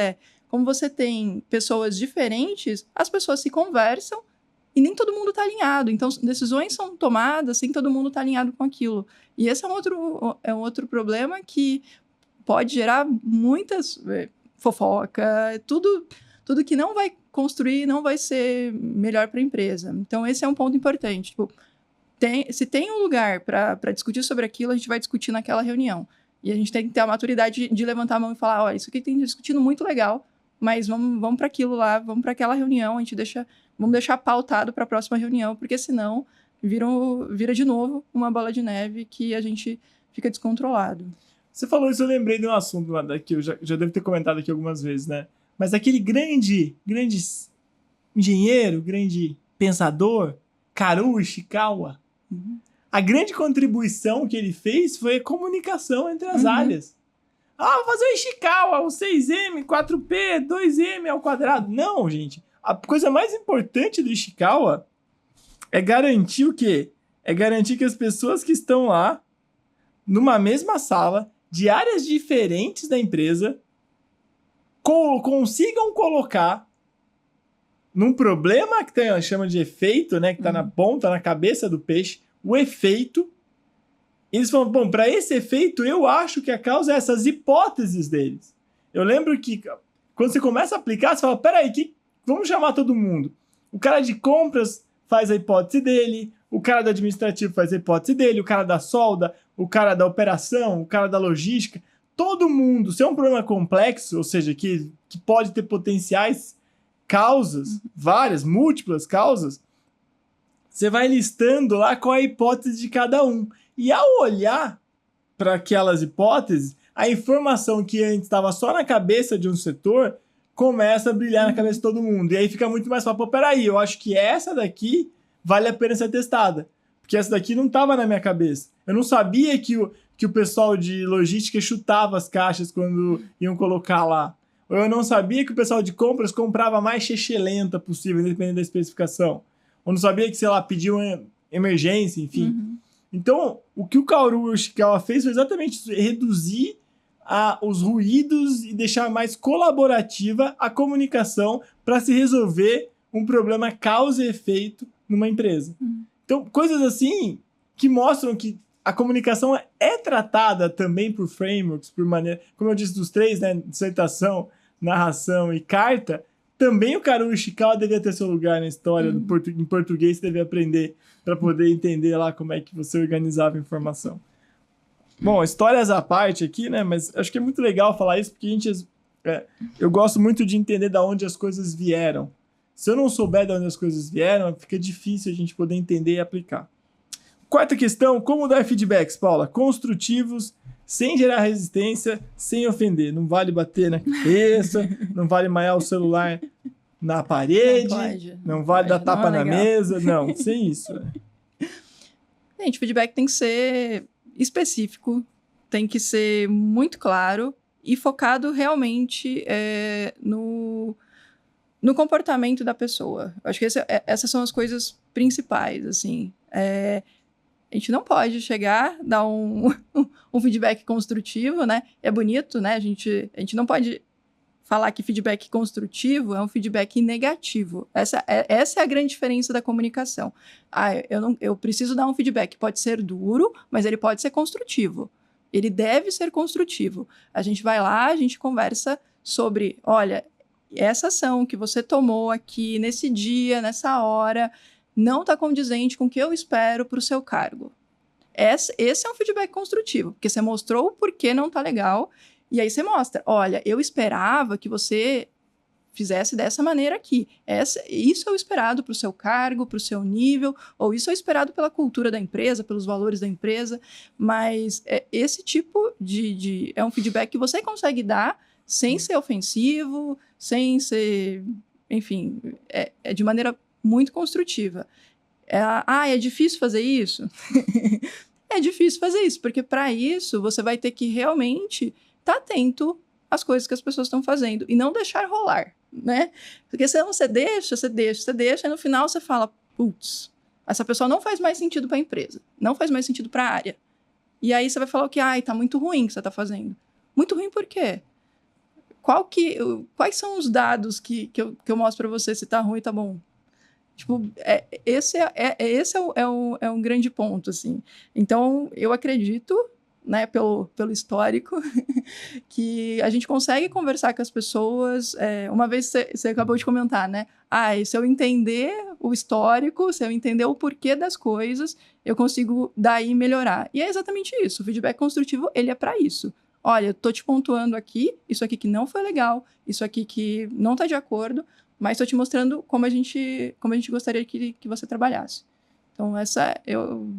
como você tem pessoas diferentes, as pessoas se conversam e nem todo mundo está alinhado. Então, decisões são tomadas sem todo mundo estar alinhado com aquilo. E esse é um outro problema que pode gerar muitas fofoca, tudo que não vai construir, não vai ser melhor para a empresa. Então, esse é um ponto importante. Se tem um lugar para discutir sobre aquilo, a gente vai discutir naquela reunião. E a gente tem que ter a maturidade de levantar a mão e falar: olha, isso aqui tem discutindo muito legal, mas vamos para aquilo lá, vamos para aquela reunião, vamos deixar pautado para a próxima reunião, porque senão vira de novo uma bola de neve que a gente fica descontrolado. Você falou isso, eu lembrei de um assunto que eu já devo ter comentado aqui algumas vezes, né? Mas aquele grande engenheiro, grande pensador, Kazuo Ishikawa, a grande contribuição que ele fez foi a comunicação entre as áreas. Vou fazer o Ishikawa, o 6M, 4P, 2M ao quadrado. Não, gente. A coisa mais importante do Ishikawa é garantir o quê? É garantir que as pessoas que estão lá numa mesma sala, de áreas diferentes da empresa, consigam colocar num problema que chama de efeito, né, que está na ponta, na cabeça do peixe, o efeito. Eles falam, bom, para esse efeito, eu acho que a causa é essas hipóteses deles. Eu lembro que quando você começa a aplicar, você fala, peraí, vamos chamar todo mundo. O cara de compras faz a hipótese dele, o cara do administrativo faz a hipótese dele, o cara da solda, o cara da operação, o cara da logística. Todo mundo, se é um problema complexo, ou seja, que pode ter potenciais causas, várias, múltiplas causas, você vai listando lá qual é a hipótese de cada um. E ao olhar para aquelas hipóteses, a informação que antes estava só na cabeça de um setor começa a brilhar na cabeça de todo mundo. E aí fica muito mais fácil. Pô, peraí, eu acho que essa daqui vale a pena ser testada. Porque essa daqui não estava na minha cabeça. Eu não sabia que o pessoal de logística chutava as caixas quando iam colocar lá. Ou eu não sabia que o pessoal de compras comprava a mais lenta possível, independente da especificação. Ou não sabia que, sei lá, pediam emergência, enfim. Então, o que o Kaoru Yoshikawa fez foi exatamente isso, reduzir os ruídos e deixar mais colaborativa a comunicação para se resolver um problema causa e efeito numa empresa. Então, coisas assim que mostram que a comunicação é tratada também por frameworks, por maneira, como eu disse dos três, né, dissertação, narração e carta, também o Kaoru Yoshikawa devia ter seu lugar na história, em português você devia aprender para poder entender lá como é que você organizava a informação. Bom, histórias à parte aqui, né? Mas acho que é muito legal falar isso, porque eu gosto muito de entender de onde as coisas vieram. Se eu não souber de onde as coisas vieram, fica difícil a gente poder entender e aplicar. Quarta questão, como dar feedbacks, Paula? Construtivos, sem gerar resistência, sem ofender. Não vale bater na cabeça, não vale maiar o celular na parede, não vale dar tapa na mesa. Não, sem isso. Gente, feedback tem que ser específico, tem que ser muito claro e focado realmente no comportamento da pessoa. Acho que essas são as coisas principais, assim. A gente não pode chegar, dar um feedback construtivo, né? É bonito, né? A gente não pode falar que feedback construtivo é um feedback negativo. Essa é a grande diferença da comunicação. Eu preciso dar um feedback, pode ser duro, mas ele pode ser construtivo. Ele deve ser construtivo. A gente vai lá, a gente conversa sobre, olha, essa ação que você tomou aqui nesse dia, nessa hora, não está condizente com o que eu espero para o seu cargo. Esse é um feedback construtivo, porque você mostrou o porquê não está legal, e aí você mostra, olha, eu esperava que você fizesse dessa maneira aqui. Isso é o esperado para o seu cargo, para o seu nível, ou isso é o esperado pela cultura da empresa, pelos valores da empresa, mas esse tipo é um feedback que você consegue dar sem ser ofensivo, sem ser, enfim, de maneira muito construtiva. É difícil fazer isso? É difícil fazer isso, porque para isso você vai ter que realmente estar atento às coisas que as pessoas estão fazendo e não deixar rolar, né? Porque senão você deixa, e no final você fala, putz, essa pessoa não faz mais sentido para a empresa, não faz mais sentido para a área. E aí você vai falar o que? Tá muito ruim o que você está fazendo. Muito ruim por quê? Quais são os dados que eu mostro para você se tá ruim e tá bom? Tipo, esse é um grande ponto, assim. Então, eu acredito, né, pelo histórico, que a gente consegue conversar com as pessoas. Uma vez você acabou de comentar, né? Se eu entender o histórico, se eu entender o porquê das coisas, eu consigo daí melhorar. E é exatamente isso. O feedback construtivo, ele é para isso. Olha, eu tô te pontuando aqui, isso aqui que não foi legal, isso aqui que não tá de acordo, mas estou te mostrando como a gente gostaria que você trabalhasse. Então, eu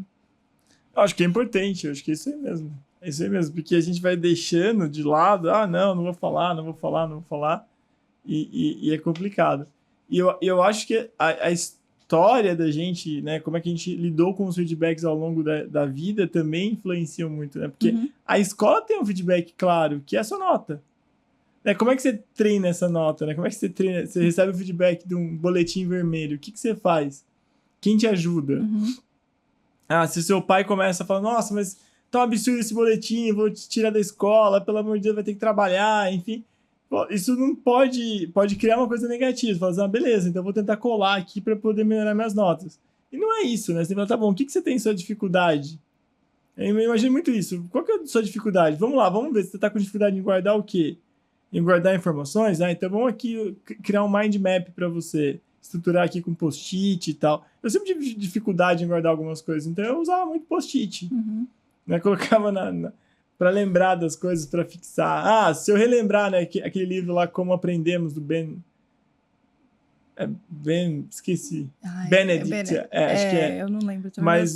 acho que é importante, eu acho que é isso aí mesmo. É isso aí mesmo, porque a gente vai deixando de lado, não vou falar, e é complicado. E eu acho que a história da gente, né, como é que a gente lidou com os feedbacks ao longo da vida também influencia muito, né? Porque a escola tem um feedback claro, que é a sua nota. Como é que você treina essa nota, né? Como é que você treina? Você recebe o feedback de um boletim vermelho. O que você faz? Quem te ajuda? Se seu pai começa a falar, nossa, mas tá um absurdo esse boletim, vou te tirar da escola, pelo amor de Deus, vai ter que trabalhar, enfim. Pô, isso não pode criar uma coisa negativa. Você fala assim, beleza, então eu vou tentar colar aqui para poder melhorar minhas notas. E não é isso, né? Você fala, tá bom, o que você tem em sua dificuldade? Eu imagino muito isso. Qual que é a sua dificuldade? Vamos lá, vamos ver se você tá com dificuldade em guardar o quê? Em guardar informações? Então vamos aqui criar um mind map para você. Estruturar aqui com post-it e tal. Eu sempre tive dificuldade em guardar algumas coisas, então eu usava muito post-it. Né? Colocava para lembrar das coisas, para fixar. Se eu relembrar, né, aquele livro lá, Como Aprendemos, do esqueci. Benedict. Acho que é. Eu não lembro também. Mas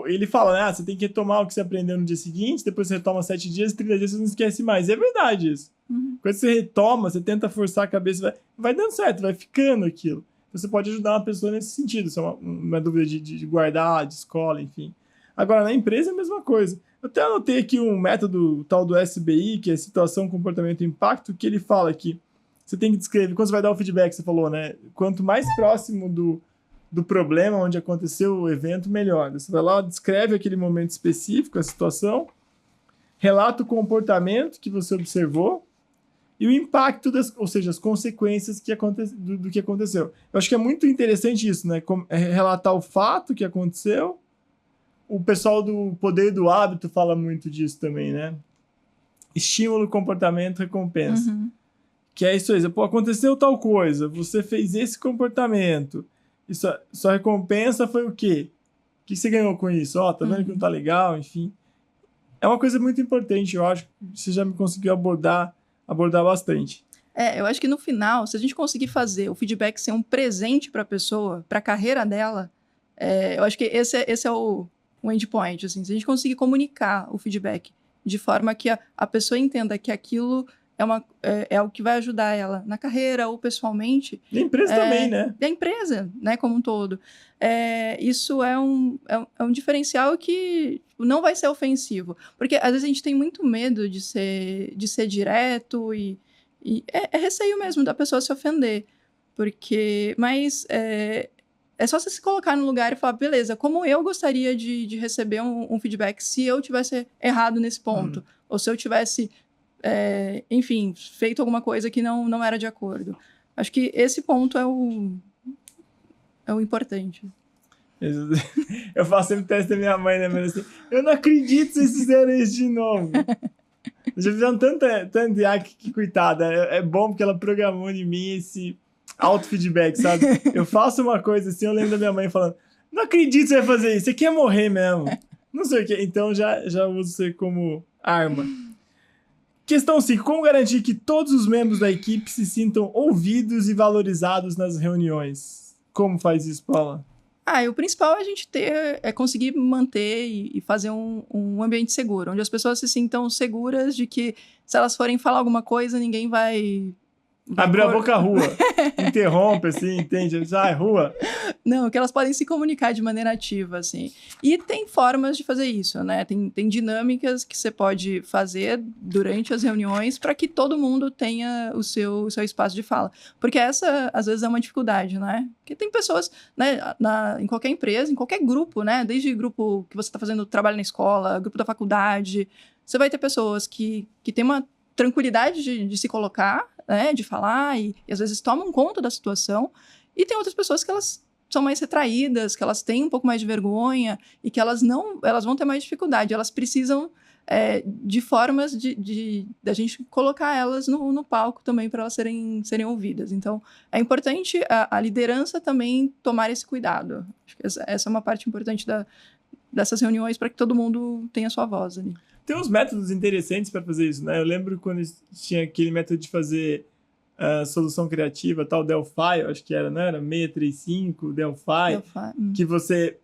ele fala, né, você tem que retomar o que você aprendeu no dia seguinte, depois você retoma 7 dias, 30 dias você não esquece mais. E é verdade isso. Quando você retoma, você tenta forçar a cabeça, vai dando certo, vai ficando aquilo. Você pode ajudar uma pessoa nesse sentido. Isso é uma dúvida de guardar, de escola, enfim. Agora, na empresa é a mesma coisa. Eu até anotei aqui um método tal do SBI, que é Situação, Comportamento e Impacto, que ele fala que você tem que descrever, quando você vai dar o feedback, você falou, né? Quanto mais próximo do problema onde aconteceu o evento, melhor. Você vai lá, descreve aquele momento específico, a situação, relata o comportamento que você observou, e o impacto, ou seja, as consequências do que aconteceu. Eu acho que é muito interessante isso, né? Relatar o fato que aconteceu. O pessoal do Poder do Hábito fala muito disso também, né? Estímulo, comportamento, recompensa. Que é isso aí. Pô, aconteceu tal coisa, você fez esse comportamento. E sua recompensa foi o quê? O que você ganhou com isso? Tá vendo que não tá legal? Enfim. É uma coisa muito importante, eu acho. Que você já me conseguiu abordar bastante. Eu acho que no final, se a gente conseguir fazer o feedback ser um presente para a pessoa, para a carreira dela, eu acho que esse é o endpoint. Assim, se a gente conseguir comunicar o feedback de forma que a pessoa entenda que aquilo é o que vai ajudar ela na carreira ou pessoalmente. E a empresa também, né? E a empresa, né, como um todo. Isso é um diferencial que não vai ser ofensivo. Porque às vezes a gente tem muito medo de ser direto e é receio mesmo da pessoa se ofender. Mas é só você se colocar no lugar e falar, beleza, como eu gostaria de receber um feedback se eu tivesse errado nesse ponto? Ou se eu tivesse, enfim, feito alguma coisa que não era de acordo. Acho que esse ponto é o importante. Eu faço sempre teste da minha mãe, né? Mas assim, eu não acredito que vocês fizeram isso de novo. Já fizeram tanto que coitada. É bom porque ela programou em mim esse auto-feedback, sabe? Eu faço uma coisa assim, eu lembro da minha mãe falando, não acredito que você vai fazer isso, você quer morrer mesmo. Não sei o que. Então já uso isso como arma. Questão 5. Como garantir que todos os membros da equipe se sintam ouvidos e valorizados nas reuniões? Como faz isso, Paula? O principal é a gente conseguir manter e fazer um ambiente seguro, onde as pessoas se sintam seguras de que se elas forem falar alguma coisa, ninguém vai Abriu a boca à rua. Interrompe, assim, entende? Rua. Não, que elas podem se comunicar de maneira ativa, assim. E tem formas de fazer isso, né? Tem dinâmicas que você pode fazer durante as reuniões para que todo mundo tenha o seu espaço de fala. Porque essa, às vezes, é uma dificuldade, né? Porque tem pessoas, né, em qualquer empresa, em qualquer grupo, né? Desde grupo que você está fazendo trabalho na escola, grupo da faculdade, você vai ter pessoas que têm uma tranquilidade de se colocar, né, de falar e às vezes tomam conta da situação, e tem outras pessoas que elas são mais retraídas, que elas têm um pouco mais de vergonha e que elas vão ter mais dificuldade, elas precisam de formas da gente colocar elas no palco também para elas serem ouvidas. Então, é importante a liderança também tomar esse cuidado. Acho que essa é uma parte importante dessas reuniões para que todo mundo tenha sua voz ali. Tem uns métodos interessantes para fazer isso, né? Eu lembro quando tinha aquele método de fazer solução criativa, tal, Delphi, eu acho que era, não era? 635, Delphi. Que você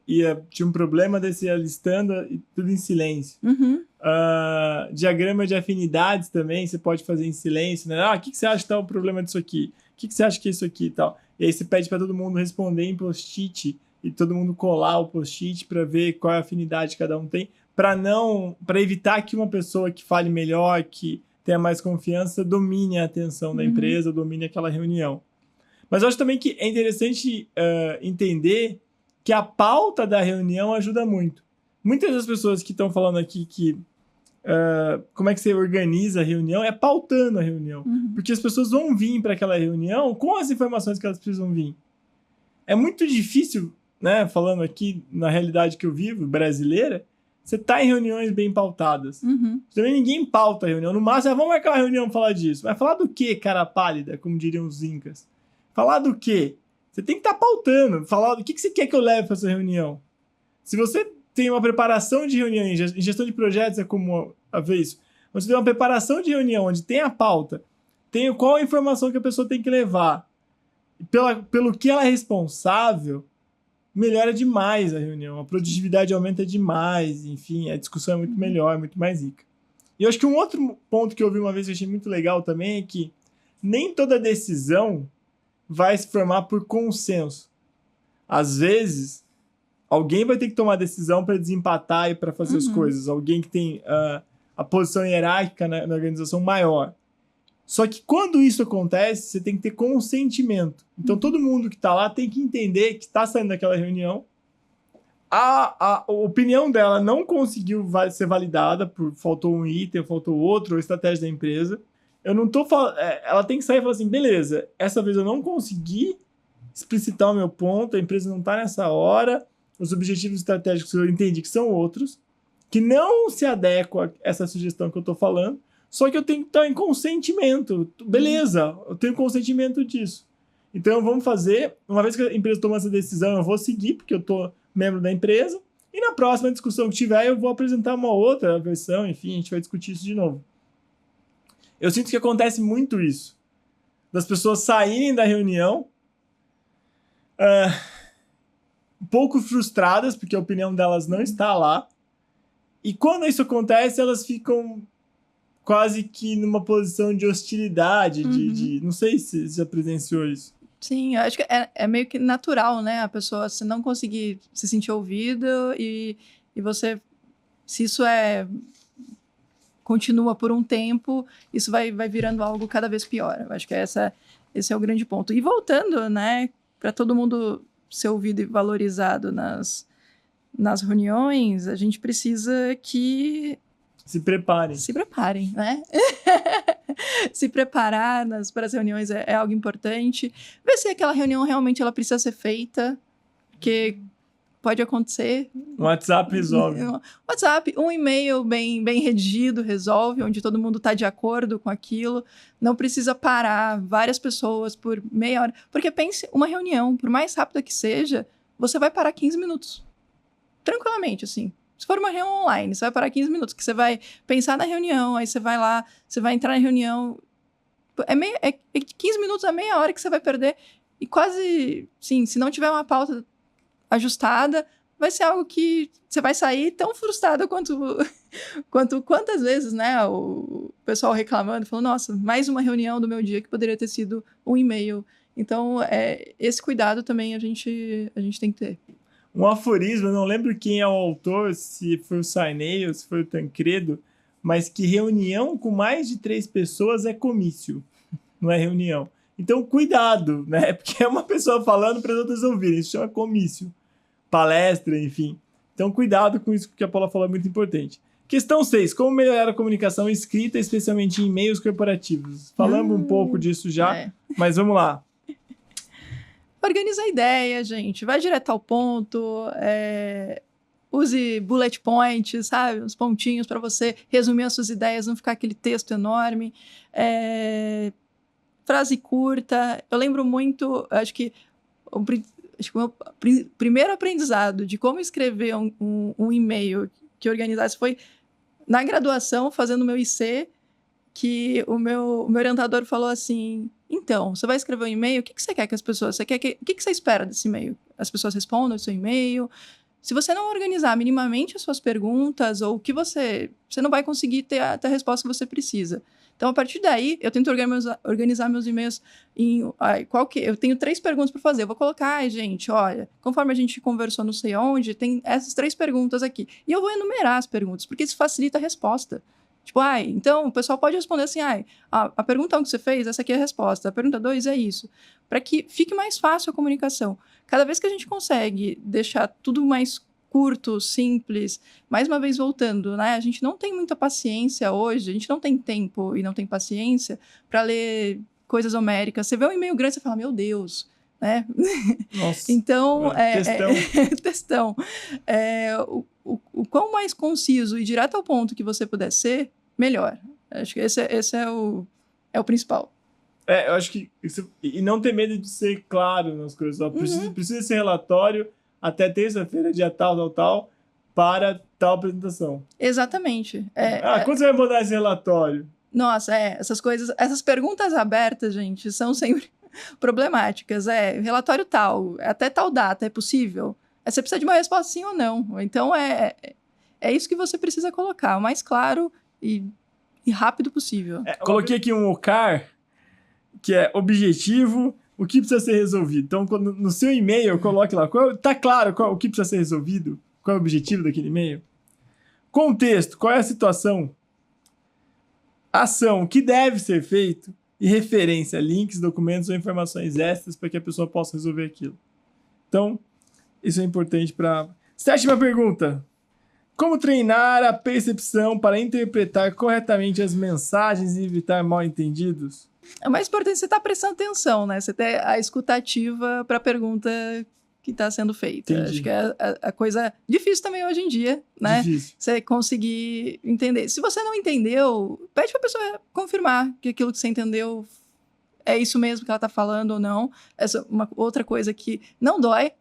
tinha um problema, daí você ia listando e tudo em silêncio. Diagrama de afinidades também, você pode fazer em silêncio, né? O que você acha que tá o problema disso aqui? O que você acha que é isso aqui e tal? E aí você pede para todo mundo responder em post-it e todo mundo colar o post-it para ver qual é a afinidade que cada um tem, para evitar que uma pessoa que fale melhor, que tenha mais confiança, domine a atenção da empresa, domine aquela reunião. Mas eu acho também que é interessante entender que a pauta da reunião ajuda muito. muitas das pessoas que estão falando aqui que como é que você organiza a reunião é pautando a reunião. Porque as pessoas vão vir para aquela reunião com as informações que elas precisam vir. É muito difícil, né, falando aqui na realidade que eu vivo, brasileira, você tá em reuniões bem pautadas. Também ninguém pauta a reunião. No máximo, vamos marcar uma reunião pra falar disso. Vai falar do quê, cara pálida, como diriam os incas? Falar do quê? Você tem que estar pautando. Falar do que você quer que eu leve para essa reunião. Se você tem uma preparação de reunião, em gestão de projetos é como a ver isso. Você tem uma preparação de reunião onde tem a pauta, tem qual a informação que a pessoa tem que levar, pelo que ela é responsável, melhora demais a reunião. A produtividade aumenta demais, enfim, a discussão é muito melhor, muito mais rica. E eu acho que um outro ponto que eu ouvi uma vez que eu achei muito legal também é que nem toda decisão vai se formar por consenso. Às vezes, alguém vai ter que tomar decisão para desempatar e para fazer as coisas. Alguém que tem a posição hierárquica na organização maior. Só que quando isso acontece, você tem que ter consentimento. Então, todo mundo que está lá tem que entender que está saindo daquela reunião. A opinião dela não conseguiu ser validada, faltou um item, faltou outro, ou estratégia da empresa. Eu não tô falando. Ela tem que sair e falar assim: beleza, essa vez eu não consegui explicitar o meu ponto, a empresa não está nessa hora, os objetivos estratégicos eu entendi que são outros, que não se adequam a essa sugestão que eu estou falando, só que eu tenho que estar em consentimento. Beleza, eu tenho consentimento disso. Então vamos fazer, uma vez que a empresa toma essa decisão, eu vou seguir, porque eu estou membro da empresa, e na próxima discussão que tiver, eu vou apresentar uma outra versão, enfim, a gente vai discutir isso de novo. Eu sinto que acontece muito isso. Das pessoas saírem da reunião um pouco frustradas, porque a opinião delas não está lá. E quando isso acontece, elas ficam quase que numa posição de hostilidade, de não sei se já presenciou isso. Sim, eu acho que é meio que natural, né? A pessoa, se não conseguir se sentir ouvida e você... Se isso continua por um tempo, isso vai virando algo cada vez pior. Eu acho que esse é o grande ponto. E voltando, né? Para todo mundo ser ouvido e valorizado nas reuniões, a gente precisa que... Se preparem. Se preparem, né? Se preparar para as reuniões é algo importante. Ver se aquela reunião realmente ela precisa ser feita, porque pode acontecer. Um WhatsApp resolve. WhatsApp, um e-mail bem redigido resolve, onde todo mundo está de acordo com aquilo. Não precisa parar várias pessoas por meia hora. Porque pense, uma reunião, por mais rápida que seja, você vai parar 15 minutos. Tranquilamente, assim. Se for uma reunião online, você vai parar 15 minutos, que você vai pensar na reunião, aí você vai lá, você vai entrar na reunião. 15 minutos a meia hora que você vai perder. E quase, sim, se não tiver uma pauta ajustada, vai ser algo que você vai sair tão frustrado quantas vezes, né? O pessoal reclamando, falando, nossa, mais uma reunião do meu dia que poderia ter sido um e-mail. Então, esse cuidado também a gente tem que ter. Um aforismo, eu não lembro quem é o autor, se foi o Sarney ou se foi o Tancredo, mas que reunião com mais de 3 pessoas é comício, não é reunião. Então, cuidado, né? Porque é uma pessoa falando para as outras ouvirem, isso chama comício, palestra, enfim. Então, cuidado com isso que a Paula falou, é muito importante. Questão 6, como melhorar a comunicação escrita, especialmente em e-mails corporativos? Falamos um pouco disso já, mas vamos lá. Organiza a ideia, gente. Vai direto ao ponto. Use bullet points, sabe? Uns pontinhos para você resumir as suas ideias, não ficar aquele texto enorme. Frase curta. Eu lembro muito, acho que o meu primeiro aprendizado de como escrever um e-mail que organizasse foi na graduação, fazendo o meu IC, que o meu orientador falou assim... Então, você vai escrever um e-mail, o que você quer que as pessoas... o que você espera desse e-mail? As pessoas respondam o seu e-mail. Se você não organizar minimamente as suas perguntas, ou que você não vai conseguir ter a resposta que você precisa. Então, a partir daí, eu tento organizar meus e-mails em... eu tenho 3 perguntas para fazer. Eu vou colocar, gente, olha, conforme a gente conversou não sei onde, tem essas 3 perguntas aqui. E eu vou enumerar as perguntas, porque isso facilita a resposta. Tipo, então o pessoal pode responder assim, a pergunta 1 que você fez, essa aqui é a resposta. A pergunta 2 é isso. Para que fique mais fácil a comunicação. Cada vez que a gente consegue deixar tudo mais curto, simples. Mais uma vez voltando, né? A gente não tem muita paciência hoje, a gente não tem tempo e não tem paciência para ler coisas homéricas. Você vê um e-mail grande, você fala, meu Deus, né? Nossa. Então, Textão. textão. O quão mais conciso e direto ao ponto que você puder ser, melhor. Acho que esse é o principal. Eu acho que... E não ter medo de ser claro nas coisas. Ó, precisa ser relatório até terça-feira, dia tal, para tal apresentação. Exatamente. Quando você vai mandar esse relatório? Nossa, essas coisas... Essas perguntas abertas, gente, são sempre problemáticas. Relatório tal, até tal data, é possível? Você precisa de uma resposta sim ou não. Então, é isso que você precisa colocar. O mais claro e rápido possível. Coloquei aqui um OKAR, que é objetivo, o que precisa ser resolvido. Então, no seu e-mail, coloque lá. Tá claro o que precisa ser resolvido? Qual é o objetivo daquele e-mail? Contexto, qual é a situação? Ação, o que deve ser feito? E referência, links, documentos ou informações extras para que a pessoa possa resolver aquilo. Então, isso é importante para... 7ª pergunta. Como treinar a percepção para interpretar corretamente as mensagens e evitar mal-entendidos? É mais importante você estar prestando atenção, né? Você ter a escutativa para a pergunta que está sendo feita. Entendi. Acho que é a coisa difícil também hoje em dia, né? Difícil. Você conseguir entender. Se você não entendeu, pede para a pessoa confirmar que aquilo que você entendeu é isso mesmo que ela está falando ou não. Essa é uma outra coisa que não dói.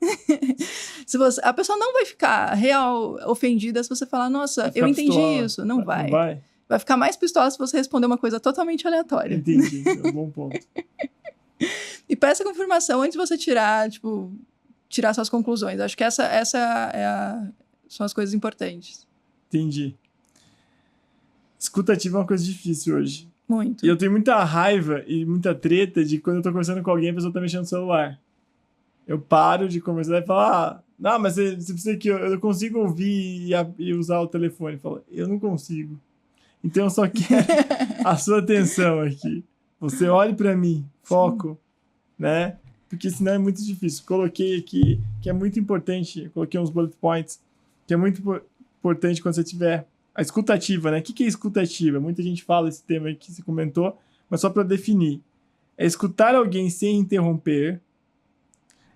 A pessoa não vai ficar real ofendida se você falar, nossa, eu entendi pistola. isso. Não vai. Não vai? Vai ficar mais pistola se você responder uma coisa totalmente aleatória. Entendi, é um bom ponto. E peça confirmação antes de você tirar suas conclusões. Acho que são as coisas importantes. Entendi. Escutativa é uma coisa difícil hoje. Muito. E eu tenho muita raiva e muita treta de quando eu tô conversando com alguém, a pessoa tá mexendo no celular. Eu paro de conversar e falo, não, mas você precisa que eu consigo ouvir e usar o telefone. Eu falo, eu não consigo. Então eu só quero a sua atenção aqui. Você olhe para mim, foco, né? Porque senão é muito difícil. Coloquei aqui, que é muito importante, coloquei uns bullet points, que é muito importante quando você tiver a escutativa, né? O que é escutativa? Muita gente fala esse tema aí que você comentou, mas só para definir. É escutar alguém sem interromper,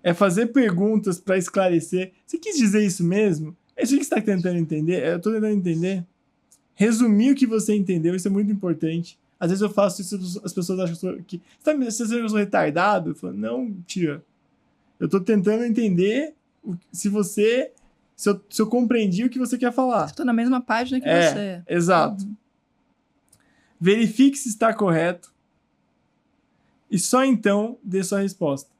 é fazer perguntas para esclarecer. Você quis dizer isso mesmo? É isso que você está tentando entender? Eu estou tentando entender. Resumir o que você entendeu, isso é muito importante. Às vezes eu faço isso, as pessoas acham que... eu sou retardado? Eu falo, não, tia. Eu estou tentando entender se eu compreendi o que você quer falar. Estou na mesma página que você. Exato. Verifique se está correto e só então dê sua resposta.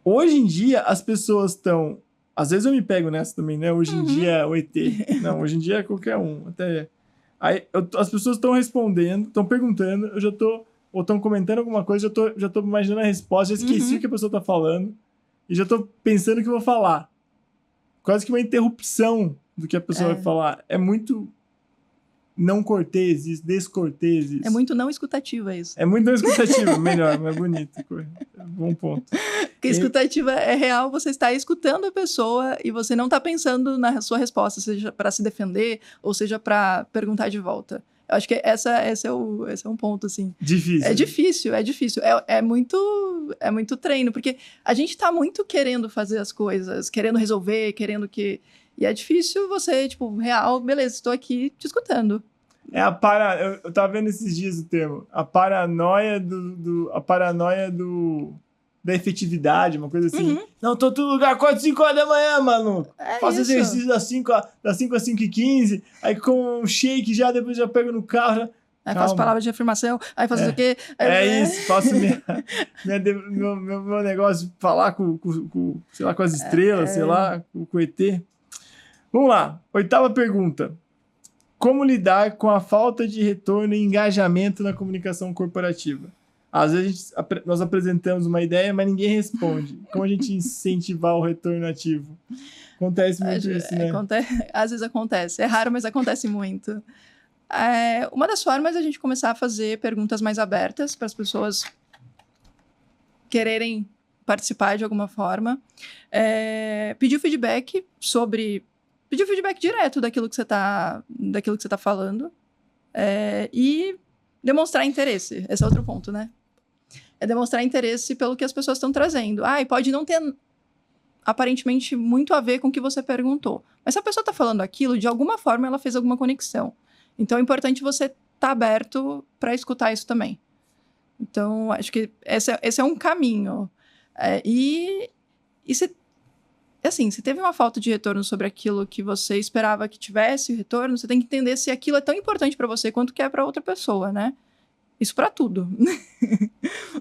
Hoje em dia, as pessoas estão... Às vezes eu me pego nessa também, né? Hoje em dia é o ET. Não, hoje em dia é qualquer um. Até... Aí, as pessoas estão respondendo, estão perguntando, ou estão comentando alguma coisa, já tô imaginando a resposta, já esqueci o que a pessoa está falando e já estou pensando o que eu vou falar. Quase que uma interrupção do que a pessoa vai falar. É muito não cortês, descortês. É muito não escutativa isso. É muito não escutativa, melhor, mais bonito. Bom ponto. Porque escutativa é real, você está escutando a pessoa e você não está pensando na sua resposta, seja para se defender ou seja para perguntar de volta. Eu acho que esse é um ponto, assim. Difícil. É difícil. É muito treino, porque a gente está muito querendo fazer as coisas, querendo resolver, querendo que... E é difícil você, real, beleza, estou aqui te escutando. Eu tava vendo esses dias o termo. A paranoia da efetividade, uma coisa assim. Não, tô em todo lugar, 4, 5 horas da manhã, maluco. Faço exercício das 5 às 5h15, aí com um shake já, depois já pego no carro. Já... Aí faço palavras de afirmação, aí faço o quê? Isso, faço meu negócio, falar com as estrelas, sei lá, com o ET. Vamos lá, 8ª pergunta. Como lidar com a falta de retorno e engajamento na comunicação corporativa? Às vezes nós apresentamos uma ideia, mas ninguém responde. Como a gente incentivar o retorno ativo? Acontece muito isso, né? Às vezes acontece. É raro, mas acontece muito. Uma das formas é a gente começar a fazer perguntas mais abertas para as pessoas quererem participar de alguma forma. Pedir feedback direto daquilo que você tá falando. E demonstrar interesse. Esse é outro ponto, né? É demonstrar interesse pelo que as pessoas estão trazendo. E pode não ter aparentemente muito a ver com o que você perguntou. Mas se a pessoa está falando aquilo, de alguma forma ela fez alguma conexão. Então é importante você estar aberto para escutar isso também. Então, acho que esse é um caminho. E se teve uma falta de retorno sobre aquilo que você esperava que tivesse retorno, você tem que entender se aquilo é tão importante para você quanto que é para outra pessoa, né? Isso para tudo.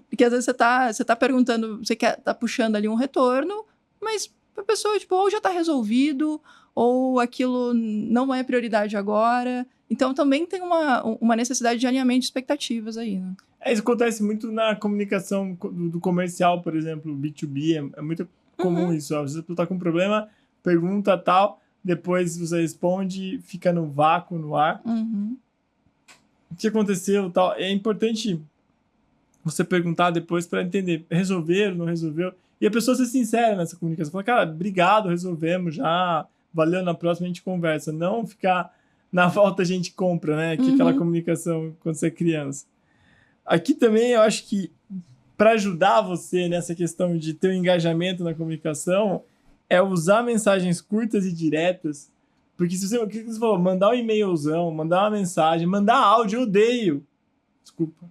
Porque às vezes você tá perguntando, você tá puxando ali um retorno, mas a pessoa, tipo, ou já tá resolvido, ou aquilo não é prioridade agora. Então, também tem uma necessidade de alinhamento de expectativas aí, né? Isso acontece muito na comunicação do comercial, por exemplo, B2B. É muito comum isso. Ó. Às vezes a pessoa tá com um problema, pergunta tal, depois você responde, fica no vácuo, no ar. O que aconteceu tal. É importante você perguntar depois para entender. Resolveram, não resolveu? E a pessoa ser sincera nessa comunicação. Falar, cara, obrigado, resolvemos já. Valeu, na próxima a gente conversa. Não ficar na volta a gente compra, né? Que é aquela comunicação quando você é criança. Aqui também eu acho que para ajudar você nessa questão de ter um engajamento na comunicação é usar mensagens curtas e diretas. Porque se você, o que você falou? Mandar um e-mailzão, mandar uma mensagem, mandar áudio, eu odeio. Desculpa.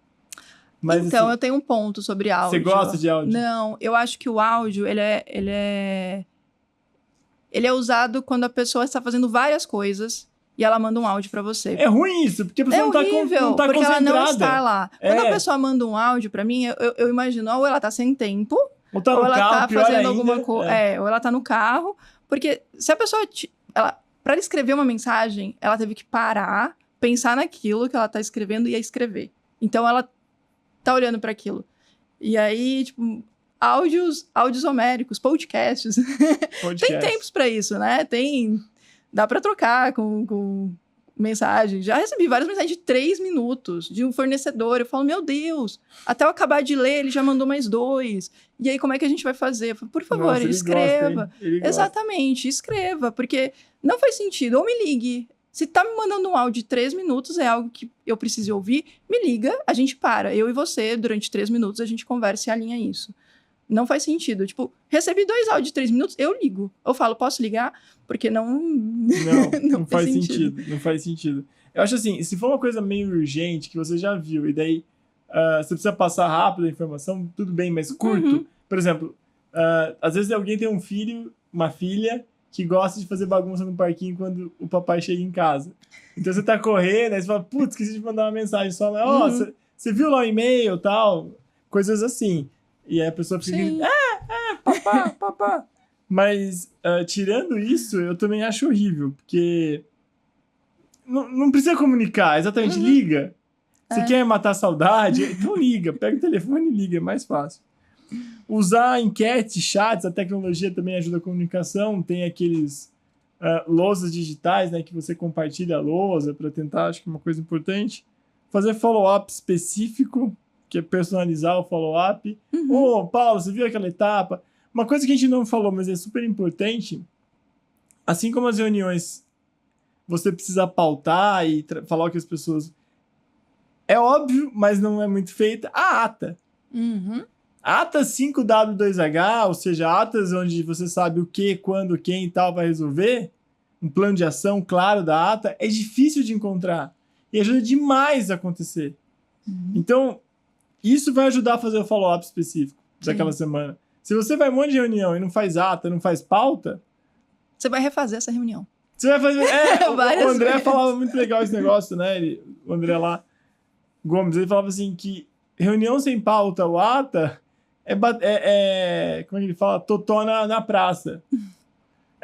Mas, então, assim, eu tenho um ponto sobre áudio. Você gosta de áudio? Não, eu acho que o áudio, ele é usado quando a pessoa está fazendo várias coisas e ela manda um áudio pra você. É ruim isso, porque a pessoa não tá porque concentrada. ela não está lá. Quando a pessoa manda um áudio pra mim, eu imagino, ou ela tá sem tempo, ou tá no ou ela carro, tá fazendo ainda, alguma coisa. Ou ela tá no carro. Porque se a pessoa... Pra ela escrever uma mensagem, ela teve que parar, pensar naquilo que ela tá escrevendo e escrever. Então, ela tá olhando para aquilo. E aí, tipo, áudios homéricos, podcasts. Tem tempos para isso, né? Dá para trocar com mensagem. Já recebi várias mensagens de 3 minutos de um fornecedor. Eu falo, meu Deus, até eu acabar de ler, ele já mandou mais 2. E aí, como é que a gente vai fazer? Eu falo, por favor, escreva. Exatamente, escreva, porque não faz sentido. Ou me ligue. Se tá me mandando um áudio de 3 minutos, é algo que eu preciso ouvir, me liga, a gente para. Eu e você, durante 3 minutos, a gente conversa e alinha isso. Não faz sentido. Tipo, recebi 2 áudios de 3 minutos, eu ligo. Eu falo, posso ligar? Porque não faz sentido. Não faz sentido. Eu acho assim, se for uma coisa meio urgente, que você já viu, e daí você precisa passar rápido a informação, tudo bem, mas curto. Por exemplo, às vezes alguém tem um filho, uma filha, que gosta de fazer bagunça no parquinho quando o papai chega em casa. Então você tá correndo, aí você fala, putz, esqueci de mandar uma mensagem só, você viu lá o e-mail, tal, coisas assim. E aí a pessoa fica gritando, papá. Mas, tirando isso, eu também acho horrível, porque não precisa comunicar, exatamente, liga. Você quer matar a saudade? Então liga, pega o telefone e liga, é mais fácil. Usar enquetes, chats, a tecnologia também ajuda a comunicação. Tem aqueles lousas digitais, né, que você compartilha a lousa para tentar, acho que é uma coisa importante. Fazer follow-up específico, que é personalizar o follow-up. Paulo, você viu aquela etapa? Uma coisa que a gente não falou, mas é super importante, assim como as reuniões, você precisa pautar e falar o que as pessoas... É óbvio, mas não é muito feita. A ata. Atas 5W2H, ou seja, atas onde você sabe o que, quando, quem e tal vai resolver, um plano de ação claro da ata, é difícil de encontrar. E ajuda demais a acontecer. Então, isso vai ajudar a fazer o follow-up específico daquela semana. Se você vai em um monte de reunião e não faz ata, não faz pauta... Você vai refazer essa reunião. Você vai fazer... o André falava muito legal esse negócio, né? O André lá, Gomes, ele falava assim que reunião sem pauta ou ata... como é que ele fala? Totó na praça.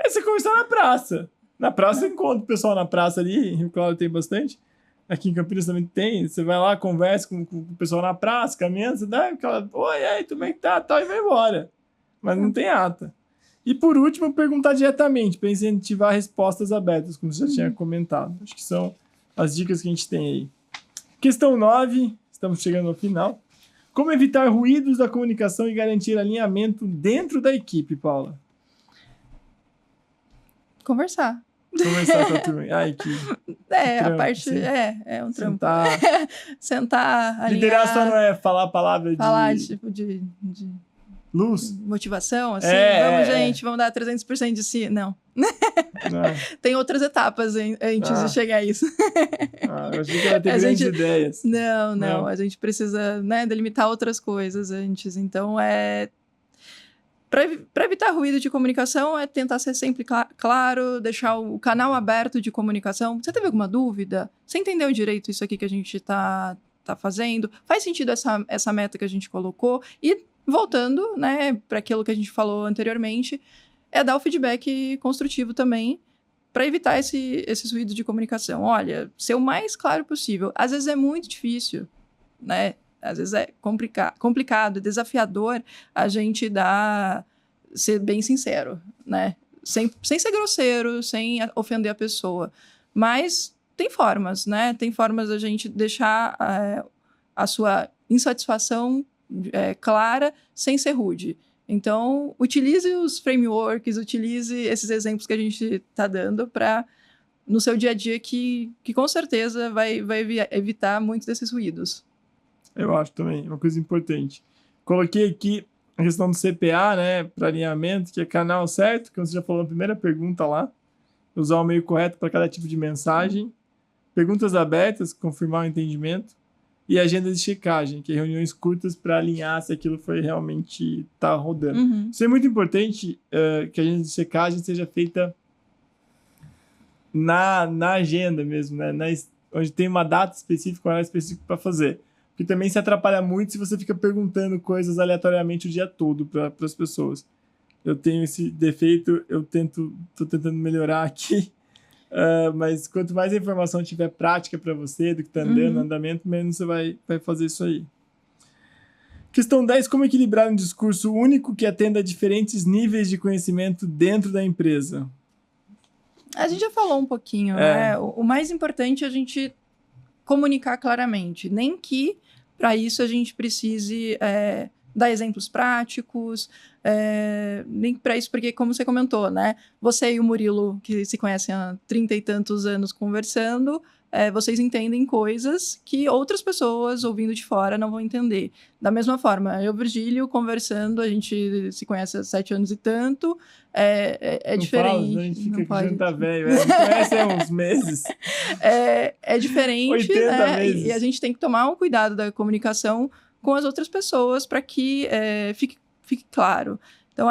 Você conversar na praça. Na praça você encontra o pessoal na praça ali. Em Rio Claro tem bastante. Aqui em Campinas também tem. Você vai lá, conversa com o pessoal na praça, caminhando, você dá aquela... Oi, aí, como é que tá? Tal, e vai embora. Mas não tem ata. E por último, perguntar diretamente, para incentivar respostas abertas, como você já tinha comentado. Acho que são as dicas que a gente tem aí. Questão 9. Estamos chegando ao final. Como evitar ruídos da comunicação e garantir alinhamento dentro da equipe, Paula? Conversar. Conversar com a turma. Ai, que A trampo, parte... sim. É um trampo. Sentar. Alinhar. Liderar só não é falar a palavra falar, de tipo, de luz? motivação, assim. Gente, vamos dar 300% de si. Não. Tem outras etapas antes de chegar a isso. Eu achei que ela ter grandes ideias. Não. A gente precisa, né, delimitar outras coisas antes. Então, para evitar ruído de comunicação, é tentar ser sempre claro, deixar o canal aberto de comunicação. Você teve alguma dúvida? Você entendeu direito isso aqui que a gente está fazendo? Faz sentido essa meta que a gente colocou? E voltando, né, para aquilo que a gente falou anteriormente, é dar o feedback construtivo também para evitar esses ruídos de comunicação. Olha, ser o mais claro possível. Às vezes é muito difícil, né? Às vezes é complicado, desafiador a gente ser bem sincero, né? Sem ser grosseiro, sem ofender a pessoa. Mas tem formas, né? Tem formas da gente deixar a sua insatisfação clara sem ser rude. Então, utilize os frameworks, utilize esses exemplos que a gente está dando para no seu dia a dia que com certeza vai evitar muitos desses ruídos. Eu acho também, uma coisa importante. Coloquei aqui a questão do CPA, né, para alinhamento, que é canal certo, que você já falou na primeira pergunta lá. Usar o meio correto para cada tipo de mensagem. Perguntas abertas, confirmar o entendimento. E agenda de checagem, que é reuniões curtas para alinhar se aquilo foi realmente tá rodando. Uhum. Isso é muito importante, que a agenda de checagem seja feita na agenda mesmo, né? Onde tem uma data específica, um horário específico para fazer. Porque também se atrapalha muito se você fica perguntando coisas aleatoriamente o dia todo para as pessoas. Eu tenho esse defeito, tô tentando melhorar aqui. Mas quanto mais a informação tiver prática para você do que está andando, andamento, menos você vai fazer isso aí. Questão 10. Como equilibrar um discurso único que atenda a diferentes níveis de conhecimento dentro da empresa? A gente já falou um pouquinho, né? O mais importante é a gente comunicar claramente. Nem que, para isso, a gente precise dar exemplos práticos, nem para isso, porque, como você comentou, né? Você e o Murilo, que se conhecem há 30 e tantos anos conversando, vocês entendem coisas que outras pessoas ouvindo de fora não vão entender. Da mesma forma, eu e o Virgílio conversando, a gente se conhece há 7 anos e tanto, não diferente. Fala, a gente fica que tá velho, não conhece há uns meses. É diferente, 80 né? meses. E a gente tem que tomar um cuidado da comunicação com as outras pessoas para que fique claro. Então,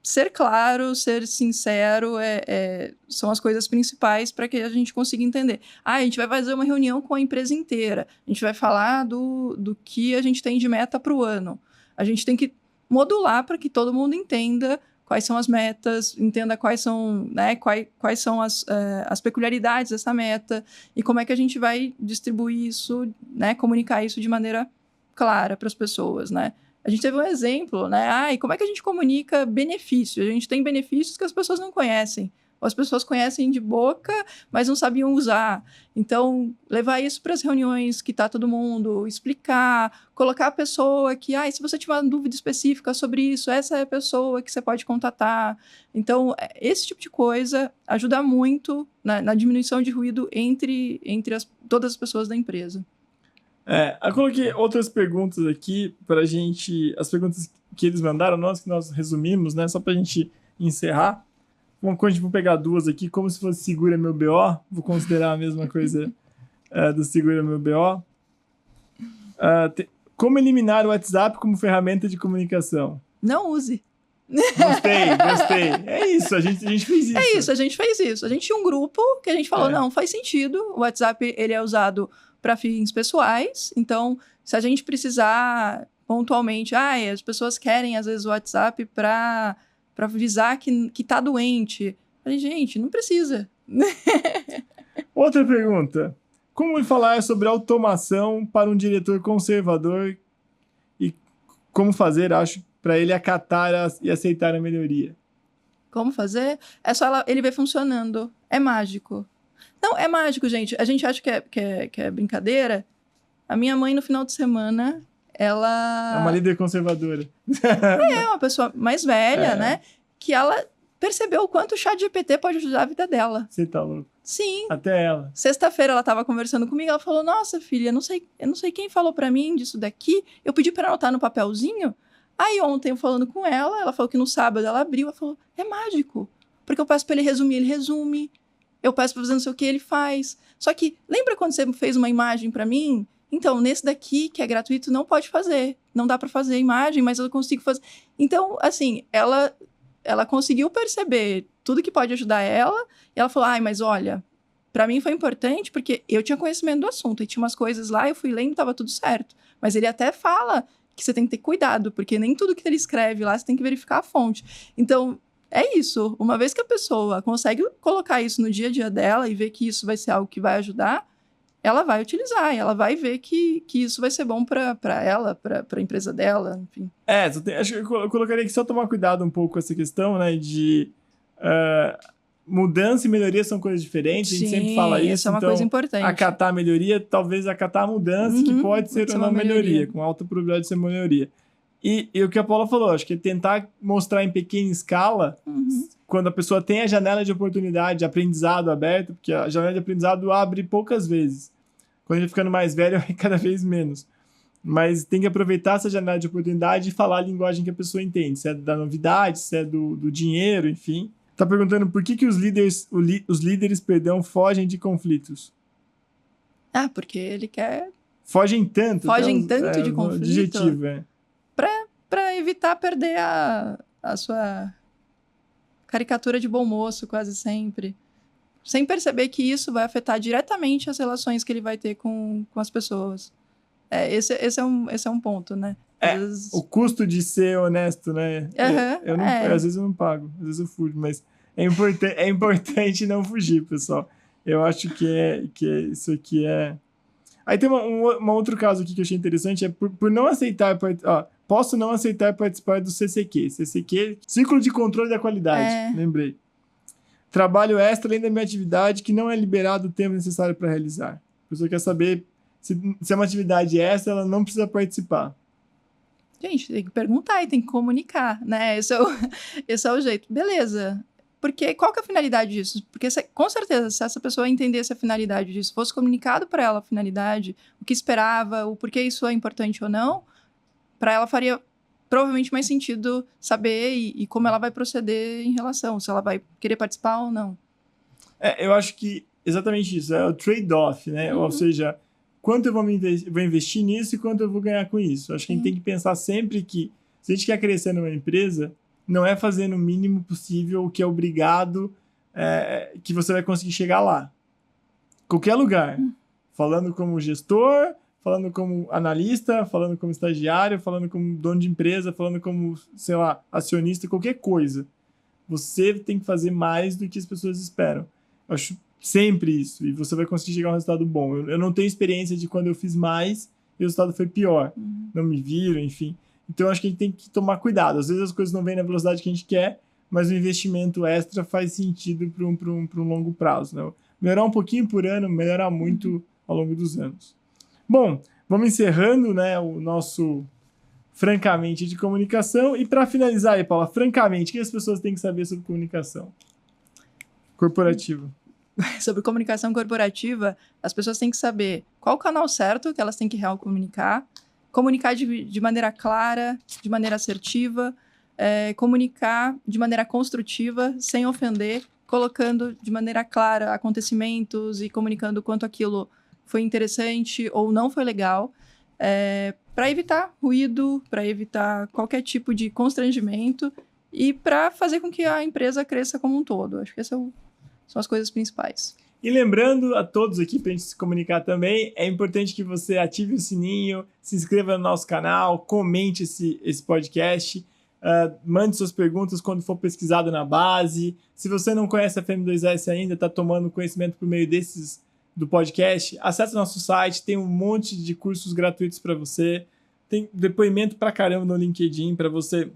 ser claro, ser sincero são as coisas principais para que a gente consiga entender. A gente vai fazer uma reunião com a empresa inteira. A gente vai falar do que a gente tem de meta para o ano. A gente tem que modular para que todo mundo entenda quais são as metas, entenda quais são, né, quais são as peculiaridades dessa meta e como é que a gente vai distribuir isso, né, comunicar isso de maneira clara para as pessoas, né? A gente teve um exemplo, né? E como é que a gente comunica benefício? A gente tem benefícios que as pessoas não conhecem. Ou as pessoas conhecem de boca, mas não sabiam usar. Então, levar isso para as reuniões que está todo mundo, explicar, colocar a pessoa que, se você tiver uma dúvida específica sobre isso, essa é a pessoa que você pode contatar. Então, esse tipo de coisa ajuda muito na diminuição de ruído entre todas as pessoas da empresa. Eu coloquei outras perguntas aqui para a gente, as perguntas que eles mandaram, que nós resumimos, né, só para a gente encerrar. Quando a gente for pegar duas aqui, como se fosse Segura Meu BO, vou considerar a mesma coisa do Segura Meu BO. Como eliminar o WhatsApp como ferramenta de comunicação? Não use. Gostei. É isso, a gente fez isso. A gente fez isso. A gente tinha um grupo que a gente falou, não, faz sentido. O WhatsApp, ele é usado para fins pessoais. Então, se a gente precisar pontualmente, as pessoas querem, às vezes, o WhatsApp para avisar que tá doente. A gente, não precisa. Outra pergunta. Como falar sobre automação para um diretor conservador e como fazer, para ele acatar e aceitar a melhoria? Como fazer? É só ele ver funcionando. É mágico. Não, é mágico, gente. A gente acha que é brincadeira. A minha mãe, no final de semana, ela... É uma líder conservadora. É uma pessoa mais velha, né? Que ela percebeu o quanto o ChatGPT pode ajudar a vida dela. Você tá louco. Sim. Até ela. Sexta-feira ela tava conversando comigo, ela falou, nossa, filha, eu não sei quem falou pra mim disso daqui. Eu pedi pra anotar no papelzinho. Aí ontem, eu falando com ela falou que no sábado ela abriu, ela falou, é mágico. Porque eu peço pra ele resumir, ele resume. Eu peço pra fazer não sei o que, ele faz. Só que, lembra quando você fez uma imagem pra mim? Então, nesse daqui, que é gratuito, não pode fazer. Não dá pra fazer a imagem, mas eu consigo fazer. Então, assim, ela conseguiu perceber tudo que pode ajudar ela. E ela falou, mas olha, pra mim foi importante porque eu tinha conhecimento do assunto. E tinha umas coisas lá, eu fui lendo e tava tudo certo. Mas ele até fala que você tem que ter cuidado, porque nem tudo que ele escreve lá, você tem que verificar a fonte. Então, é isso. Uma vez que a pessoa consegue colocar isso no dia a dia dela e ver que isso vai ser algo que vai ajudar, ela vai utilizar, e ela vai ver que isso vai ser bom para ela, para a empresa dela, enfim. Acho que eu colocaria que só tomar cuidado um pouco com essa questão, né, de mudança e melhoria são coisas diferentes. Sim, a gente sempre fala isso. Isso é uma então, coisa importante. Acatar a melhoria, talvez acatar a mudança, que pode ser uma melhoria, com alta probabilidade de ser uma melhoria. E o que a Paula falou, acho que é tentar mostrar em pequena escala, quando a pessoa tem a janela de oportunidade, de aprendizado aberto, porque a janela de aprendizado abre poucas vezes. Quando ele ficando mais velho, é cada vez menos. Mas tem que aproveitar essa janela de oportunidade e falar a linguagem que a pessoa entende. Se é da novidade, se é do dinheiro, enfim. Tá perguntando por que os líderes, fogem de conflitos. Porque ele quer... Fogem tanto de conflito. Adjetivo, Pra evitar perder a sua caricatura de bom moço quase sempre. Sem perceber que isso vai afetar diretamente as relações que ele vai ter com as pessoas. Esse é um ponto, né? O custo de ser honesto, né? Às vezes eu não pago, às vezes eu fujo, mas é importante não fugir, pessoal. Eu acho que isso aqui é... Aí tem um outro caso aqui que eu achei interessante, por não aceitar... posso não aceitar participar do CCQ. CCQ, Ciclo de Controle da Qualidade, lembrei. Trabalho extra além da minha atividade que não é liberado o tempo necessário para realizar. A pessoa quer saber se é uma atividade extra, ela não precisa participar. Gente, tem que perguntar e tem que comunicar, né? Esse é o jeito. Beleza. Porque qual que é a finalidade disso? Porque com certeza, se essa pessoa entendesse a finalidade disso, fosse comunicado para ela a finalidade, o que esperava, o porquê isso é importante ou não, para ela faria provavelmente mais sentido saber e como ela vai proceder em relação, se ela vai querer participar ou não. Eu acho que exatamente isso, é o trade-off, né? Ou seja, quanto eu vou investir nisso e quanto eu vou ganhar com isso. Acho que a gente tem que pensar sempre que, se a gente quer crescer numa empresa, não é fazer no mínimo possível o que é obrigado, que você vai conseguir chegar lá. Qualquer lugar. Falando como gestor, falando como analista, falando como estagiário, falando como dono de empresa, falando como, sei lá, acionista, qualquer coisa. Você tem que fazer mais do que as pessoas esperam. Eu acho sempre isso. E você vai conseguir chegar a um resultado bom. Eu não tenho experiência de quando eu fiz mais e o resultado foi pior. Não me viram, enfim. Então, acho que a gente tem que tomar cuidado. Às vezes as coisas não vêm na velocidade que a gente quer, mas o investimento extra faz sentido para um longo prazo, né? Melhorar um pouquinho por ano, melhorar muito ao longo dos anos. Bom, vamos encerrando, né, o nosso Francamente de Comunicação. E para finalizar aí, Paula, francamente, o que as pessoas têm que saber sobre comunicação corporativa? Sobre comunicação corporativa, as pessoas têm que saber qual o canal certo que elas têm que realmente comunicar de maneira clara, de maneira assertiva, comunicar de maneira construtiva, sem ofender, colocando de maneira clara acontecimentos e comunicando quanto aquilo foi interessante ou não foi legal, para evitar ruído, para evitar qualquer tipo de constrangimento e para fazer com que a empresa cresça como um todo. Acho que essas são as coisas principais. E lembrando a todos aqui, para a gente se comunicar também, é importante que você ative o sininho, se inscreva no nosso canal, comente esse podcast, mande suas perguntas quando for pesquisado na base. Se você não conhece a FM2S ainda, está tomando conhecimento por meio do podcast, acesse o nosso site, tem um monte de cursos gratuitos para você, tem depoimento pra caramba no LinkedIn para você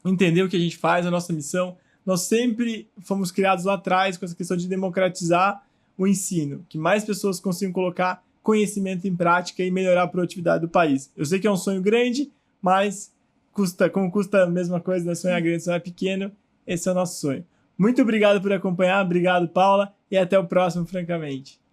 entender o que a gente faz, a nossa missão. Nós sempre fomos criados lá atrás com essa questão de democratizar o ensino, que mais pessoas consigam colocar conhecimento em prática e melhorar a produtividade do país. Eu sei que é um sonho grande, mas como custa a mesma coisa, né? Sonhar grande, sonhar pequeno, esse é o nosso sonho. Muito obrigado por acompanhar, obrigado, Paula, e até o próximo, francamente.